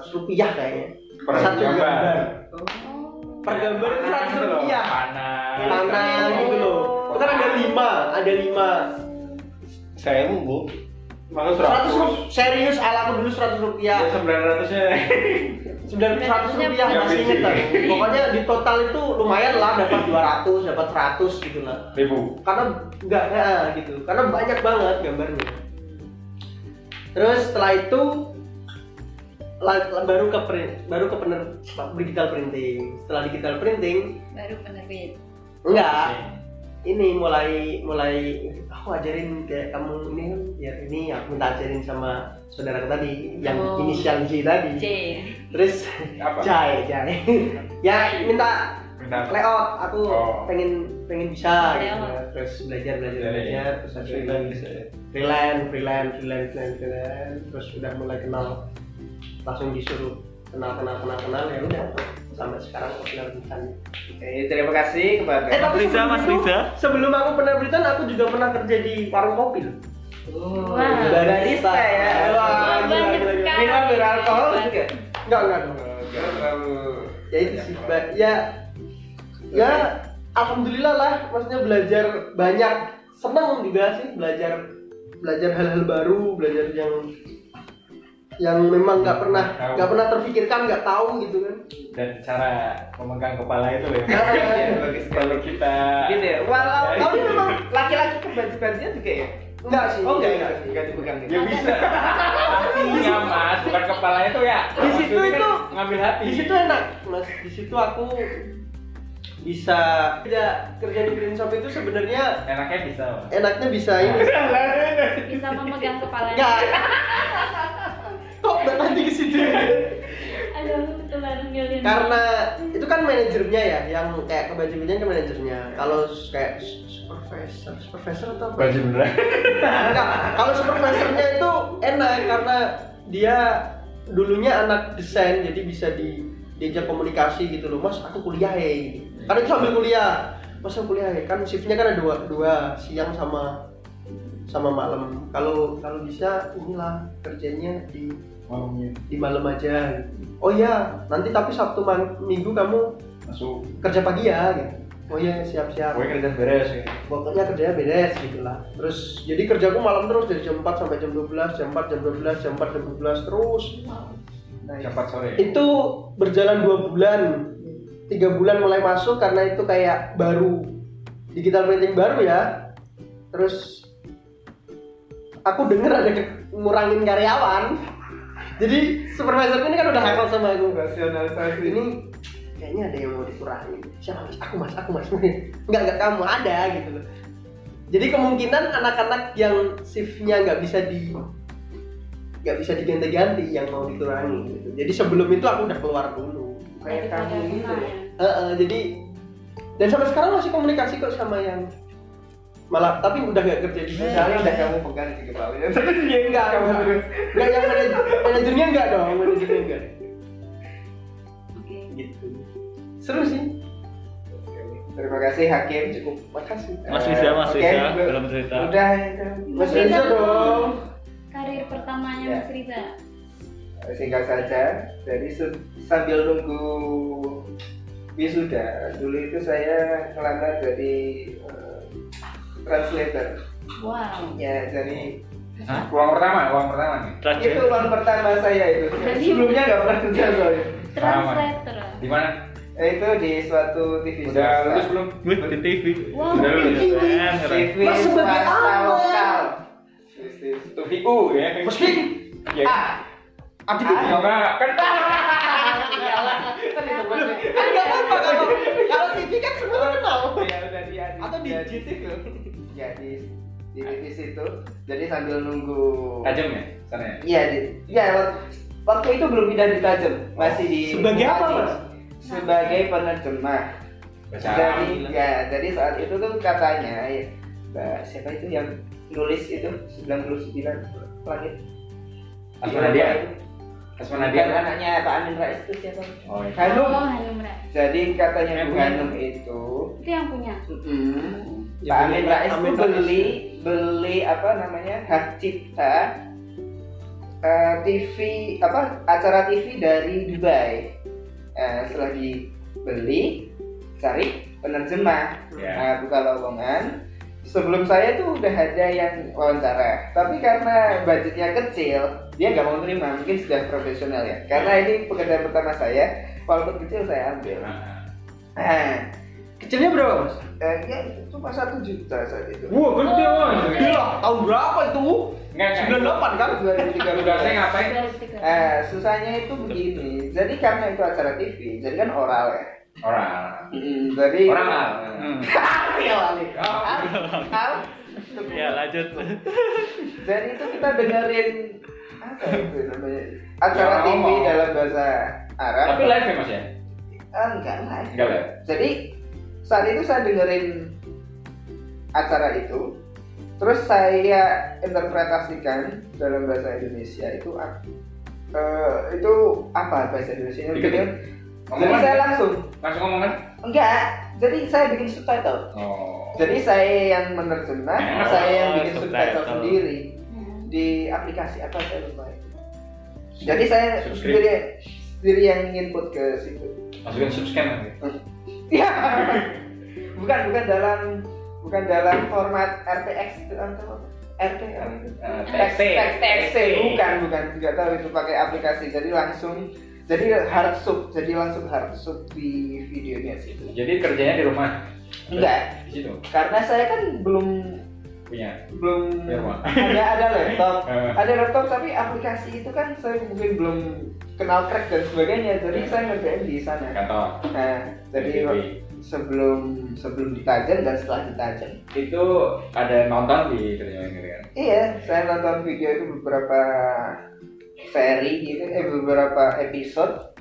rupiah kayaknya Per satu gambar. gambar Oh. per gambar itu 100 Gitu loh, rupiah panas. tanah gitu loh itu kan ada 5 Saya Bu. Malu 100 rupiah serius ala aku dulu 100 rupiah 900-nya. 900 rupiah Ya, masih inget kan biji. pokoknya di total itu lumayan lah dapat 200 dapat 100 gitu lah Ribu. karena enggak gitu karena banyak banget gambarnya terus setelah itu baru ke digital printing setelah digital printing Baru penerbit. enggak ini mulai aku ajarin kayak kamu ini kan ya ini aku minta ajarin sama saudara tadi yang Oh. inisial J tadi C. terus Apa? Jai ya minta Bentar. layout aku Oh. pengen bisa gitu. Layout. Terus belajar Iya. terus habis itu freelance terus udah mulai kenal langsung disuruh kenal ya udah sampai sekarang aku penerbitan. Oke, terima kasih kepada Tapi Riza, Mas sebelum itu, Riza. sebelum aku penerbitan aku juga pernah kerja di warung kopi loh. Oh, Wah. barista ya. Wah, banyak gila. sekali. Minuman beralkohol juga. Enggak dong. Jangan terlalu Ya itu sih, ya alhamdulillah lah, maksudnya belajar banyak, senang juga sih belajar hal-hal baru, belajar yang memang nggak pernah terpikirkan, nggak tahu gitu kan. Dan cara memegang kepala itu loh ya. Iya, bagus sekali. Kalau kita Gitu ya. Walau tapi memang laki-laki kebanjian juga ya. Enggak sih. Oh enggak dipegang. ya bisa. Hatinya mas, bukan kepalanya tuh ya. Di situ Maksudnya itu kan ngambil hati. Di situ enak, Mas. Di situ aku bisa kerja di green shop itu sebenarnya Enaknya bisa. Mas. enaknya bisa ini. Bisa memegang kepalanya. Enggak. Kok nanti ke situ? Aduh, ketularan kalian. Karena itu kan manajernya ya, yang kayak kebajikan ke manajernya. Kalau kayak supervisor atau apa? Baju beneran. Enggak, kalau supervisornya itu enak karena dia dulunya anak desain, jadi bisa diajak komunikasi gitu loh. Mas, aku kuliah ya gitu. Karena itu sambil kuliah. Mas, aku kuliah ya. Kan shiftnya kan ada dua siang sama malam. Kalau bisa inilah kerjanya di malam aja. Oh iya, nanti tapi Sabtu Minggu kamu Masuk. kerja pagi ya gitu. Oh iya, siap-siap. Pokoknya kerja beres ya. Pokoknya kerjanya beres gitu lah. Terus jadi kerjaku malam terus dari jam 4 sampai jam 12, jam 4 jam 12, jam 4 jam 12 terus. Jam 4 sore. Itu berjalan 2 bulan. 3 bulan mulai masuk karena itu kayak baru digital printing baru ya. Terus aku dengar ada ngurangin karyawan. Jadi supervisor ini kan udah hafal sama aku. Rasionalisasi. Ini kayaknya ada yang mau dikurangin. Siapa mas? Aku mas. Enggak kamu ada gitu loh. Jadi kemungkinan anak-anak yang shiftnya nggak bisa diganti-ganti yang mau dikurangi gitu. Jadi sebelum itu aku udah keluar dulu. Kayak kamu gitu. Jadi dan sampai sekarang masih komunikasi kok sama yang malah tapi udah gak kerja di sana. Misalnya udah kamu pegang di kepalanya. Ya enggak yang manajernya enggak dong, manajernya enggak. Oke. Gitu. Seru sih. Terima kasih Hakim, cukup. Makasih. Mas Riza, Mas Oke, Riza, belum cerita. Udah itu. Mas Riza dong. Karir pertamanya Ya. Mas Riza. singkat saja, jadi sambil nunggu wisuda, dulu itu saya ngelamar jadi translator. Wow. Ya, jadi Uang pertama nih. itu uang pertama saya itu. Sebelumnya nggak pernah kerja soalnya. Translator. Di mana? Itu di suatu TV Udah swasta. lulus belum? Wih, di TV. Wow. Udah lulus. Keren, keren. TV Mas, sebagai swasta apa? lokal. Itu VU ya. Mesti Ya. abdi Ah. Ya enggak kan kan nggak apa-apa kalau TV kan semua orang kenal. Ya udah dia Atau di GTV. Ya di TV situ. Jadi sambil nunggu. tajam ya sana ya. Iya ya waktu itu belum pindah di Tajem, masih di Sebagai apa, Bupati. Mas? Sebagai penerjemah. Bahasa Jadi Arab. ya, jadi saat itu tuh katanya ya, Mbak siapa itu yang nulis itu 99 langit. Asma Nadia. Asma Nadia. Bukan anaknya Pak Amin Rais itu siapa? Oh iya. Hanum. Oh, Hanum Rais. Jadi katanya Bu Hanum. Hanum itu Itu yang punya. Pak Ya, Amin Rais itu Amin Rais. beli apa namanya hak cipta TV acara TV dari Dubai. Setelah dibeli, cari penerjemah, Ya. buka lowongan. Sebelum saya tuh udah ada yang wawancara, tapi karena budgetnya kecil, dia nggak mau terima. Mungkin sudah profesional ya. Karena ini pekerjaan pertama saya, walaupun kecil saya ambil. Nah, Kecilnya berapa, Mas? Ya cuma 1 juta saat itu. wah gede Mas. Gila, tahun berapa itu? Enggak. 98 kan? 2013. Tugasnya ngapain? Susahnya itu begini. Jadi karena itu acara TV, jadi kan oral ya. Orang. Jadi Orang lah. Iya, Wali. Ya, lanjut. Jadi itu kita dengerin apa itu namanya? Acara Ya, TV ngomong. dalam bahasa Arab. Tapi live ya Mas ya? Enggak live. Enggak live. Jadi saat itu saya dengerin acara itu, terus saya interpretasikan dalam bahasa Indonesia itu apa bahasa Indonesia? Dikit. Jadi saya langsung ngomong kan? enggak. Jadi saya bikin subtitle. Oh. Jadi saya yang menerjemah, saya yang bikin subtitle subtitle. sendiri di aplikasi apa saya lupa. Jadi saya Subscribe. sendiri yang input ke situ. Masukin subscan nanti. Ya, bukan dalam format RTX itu atau RT TXT, bukan nggak tahu itu pakai aplikasi. Jadi langsung hard sub di videonya situ. Jadi kerjanya di rumah. Enggak, Di situ. karena saya kan belum Punya. belum Di rumah. ada laptop. Eh. Ada laptop tapi aplikasi itu kan saya mungkin belum kenal crack dan sebagainya. Jadi saya ngerjain di sana. Kantor. Nah, jadi TV. sebelum ditajem dan setelah ditajem. Itu ada nonton di kerjaan ini kan? Iya, saya nonton video itu beberapa seri gitu, beberapa episode.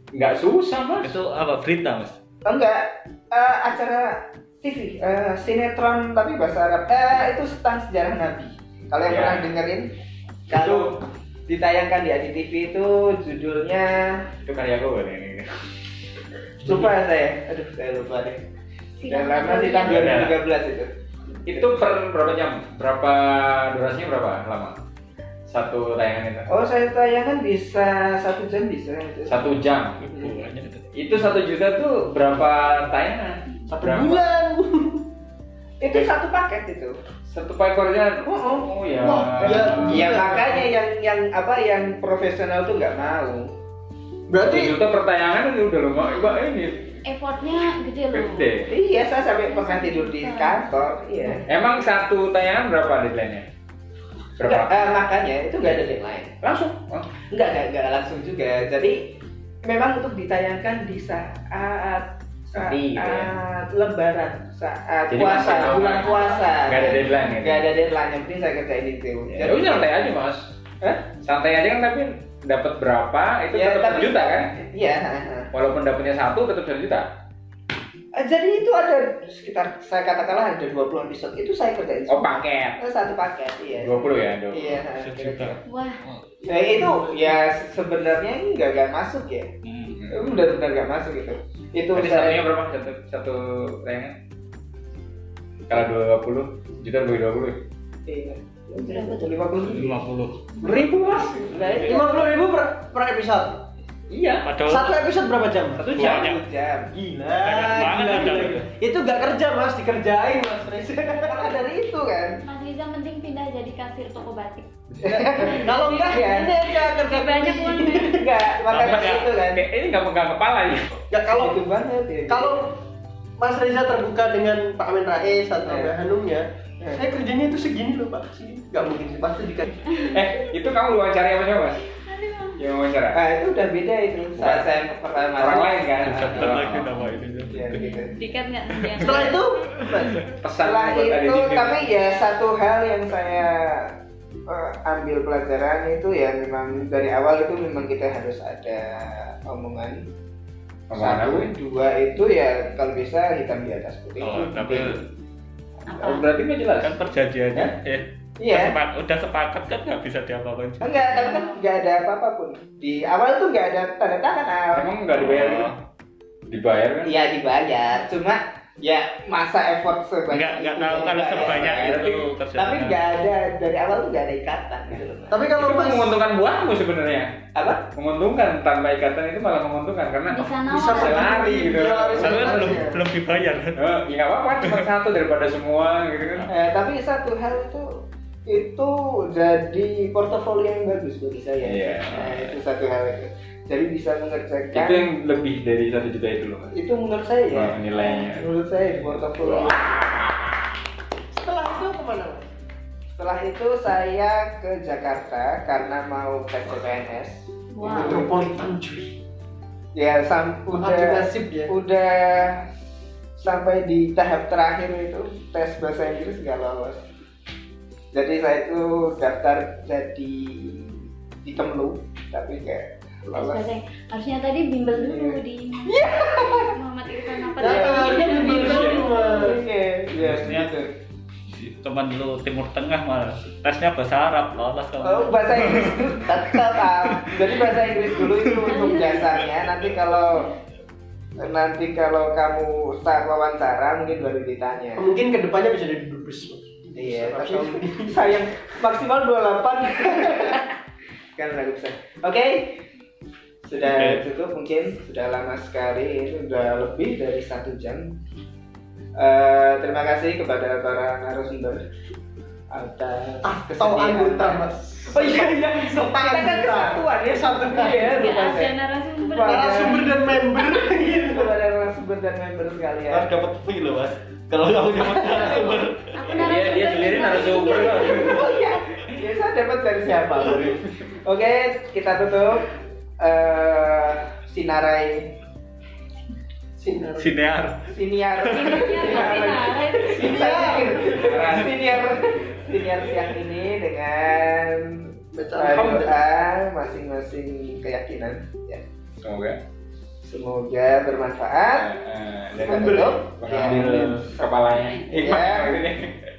Nggak susah Mas. Itu apa berita, Mas? Enggak, acara TV, sinetron tapi bahasa Arab. Itu tentang sejarah Nabi. Kalau yang Ya. pernah dengerin, kalau ditayangkan di ACTV itu judulnya Itu karya gue kan ini. lupa saya lupa deh. Dan lama sih tahun 2013 itu. Itu per berapa jam? Berapa durasinya berapa lama? Satu tayangan itu? Oh, saya tayangan bisa 1 jam bisa itu. 1 jam. Banyak itu. Itu 1 juta tuh berapa tayangan? Berapa? Bulan. Itu satu paket itu. Satu pakornya. Oh, Oh ya. Wah, ya. Ya makanya yang profesional tuh nggak mau. 1 Berarti juta per tayangan itu udah lumayan ini. Effortnya gede loh. Gede. Iya, saya sampai pernah tidur di kantor. Iya. Emang satu tayangan berapa deadline-nya? Enggak, Berapa? makanya itu nggak ada deadline. Langsung. Oh. Enggak langsung juga. Jadi memang untuk ditayangkan di saat Nanti, gitu ya. Lebaran, saat Jadi masih puasa, aman. bulan puasa. Nggak ada deadline gitu? Nggak ada deadline, yang penting saya kerjain itu. Ya udah santai aja Mas. Hah? Santai aja kan tapi dapat berapa itu Ya, tetap 1 juta kan? Iya. Walaupun dapatnya 1 tetap 1 juta. Jadi itu ada sekitar saya katakanlah ada 20 episode itu saya kerjain. Oh semua. paket. Satu paket, iya. 20 ya, 20. Iya. Sejuta. Wah, Nah itu ya sebenarnya nggak masuk ya. Benar-benar nggak masuk itu. Itu Berarti satunya berapa? Satu tayangan? Kalau 20 juta bagi 20 ya? Iya. Berapa tuh? 50 50. ribu mas. Nah, itu 50.000 per episode. iya. Padahal Satu episode berapa jam? 1 Banyak. jam. 1 jam. Gila, Banyak banget gila, ada gila. itu. Itu gak kerja mas, dikerjain mas Reza. Karena dari itu kan. Mas Riza penting pindah jadi kasir toko batik. Kalau enggak Iya. ini aja kerja Banyak kuliah. uangnya. Enggak, makanya Apa ya? itu kan. Kayak ini nggak pegang kepala ya. Ya kalau Itu banget ya. kalau Mas Reza terbuka dengan Pak Amin Rais atau Eh. Mbak Hanumnya, Eh. saya kerjanya itu segini loh Pak, segini. Gak mungkin sih, pasti dikasih. Itu kamu wawancara apa siapa mas? Yang wawancara? Ah, itu udah beda itu. Saat saya pertama Orang masuk, lain kan? Sebut lagi nama ini. Ya, gitu. Dikat nggak dia? Setelah itu, Mas, Pesan Setelah buat adik itu, Jimmy. tapi ya satu hal yang saya ambil pelajaran itu ya memang dari awal itu memang kita harus ada omongan. Omongan Satu, apa? dua itu ya kalau bisa hitam di atas putih. Oh, Itu tapi penting. Oh, berarti nggak jelas. kan perjanjiannya Iya. udah sepakat kan nggak bisa diapa-apain. Enggak, tapi kan nggak ada apa-apa pun. Di awal tuh nggak ada tanda tangan. Al. Emang nggak dibayar gitu? Dibayar kan? Iya dibayar, cuma ya masa effort sebanyak Nggak itu tahu ya, kalau nggak sebanyak ada. itu Tapi kerjanya. nggak ada dari awal tuh nggak ada ikatan gitu loh. tapi kalau Itu Mas menguntungkan buatmu sebenarnya. Apa? Menguntungkan tanpa ikatan itu malah menguntungkan karena Bisa bisa nawar. lari gitu. Soalnya belum Iya. belum dibayar. Ya nggak apa-apa, cuma satu daripada semua gitu kan. Tapi satu hal itu jadi portofolio yang bagus bagi saya. Iya. Nah, itu satu hal itu. Jadi bisa mengerjakan. Itu yang lebih dari 1 juta itu loh mas. Itu menurut saya ya. Oh, nilainya. Menurut saya di portofolio. setelah itu kemana Mas? Setelah itu saya ke Jakarta karena mau tes CPNS. Wow. Metropolitan cuy. Ya Makin udah nasib ya. udah sampai di tahap terakhir itu tes bahasa Inggris nggak lolos. Jadi saya itu daftar jadi di Kemlu tapi kayak lolos. Harusnya tadi bimbel dulu di Muhammad Irfan apa Nah, tadi? itu bimbel dulu, Mas. Oke, ya Harusnya gitu. Teman lu Timur Tengah malah tesnya bahasa Arab lolos Oh, kalau bahasa Inggris dulu tetap. Jadi bahasa Inggris dulu itu untuk dasarnya. Nanti kalau kamu start wawancara mungkin baru ditanya. Mungkin kedepannya bisa jadi dubes Mas. Iya, tapi sayang maksimal 28. Kan nggak bisa. Oke. Sudah Oke. cukup mungkin, sudah lama sekali, ini sudah lebih dari 1 jam. Terima kasih kepada para narasumber atas Atau anggota Mas. Oh iya, serta kita kan anggota. kesatuan ya, satu ya, Nggak lupa ada saya. narasumber. Narasumber dan member. Kepada narasumber dan member sekalian. harus dapat fee loh mas. Kalau kamu dapat narasumber, Aku Dia narasumber. sendiri narasumber kok. Oh iya, ya saya dapat dari siapa? Oke, kita tutup. Sinarai Sinar. sinear. siniar siniar siang ini dengan doa masing-masing keyakinan ya. Semoga bermanfaat. Dan Kita tutup. mengambil kepalanya.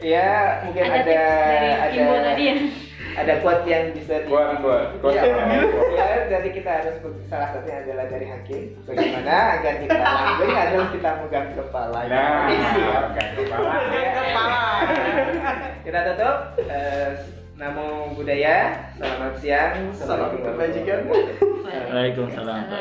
Ya, mungkin Ada ada tips dari Kimbo tadi ya. ada quote yang bisa Buat. ya, jadi kita harus salah satunya adalah dari Hakim. Bagaimana agar kita langgeng adalah kita megang kepala. Nah, Siap. kepala. Kita tutup. Namo Buddhaya. Selamat siang. Salam kebajikan. Waalaikumsalam.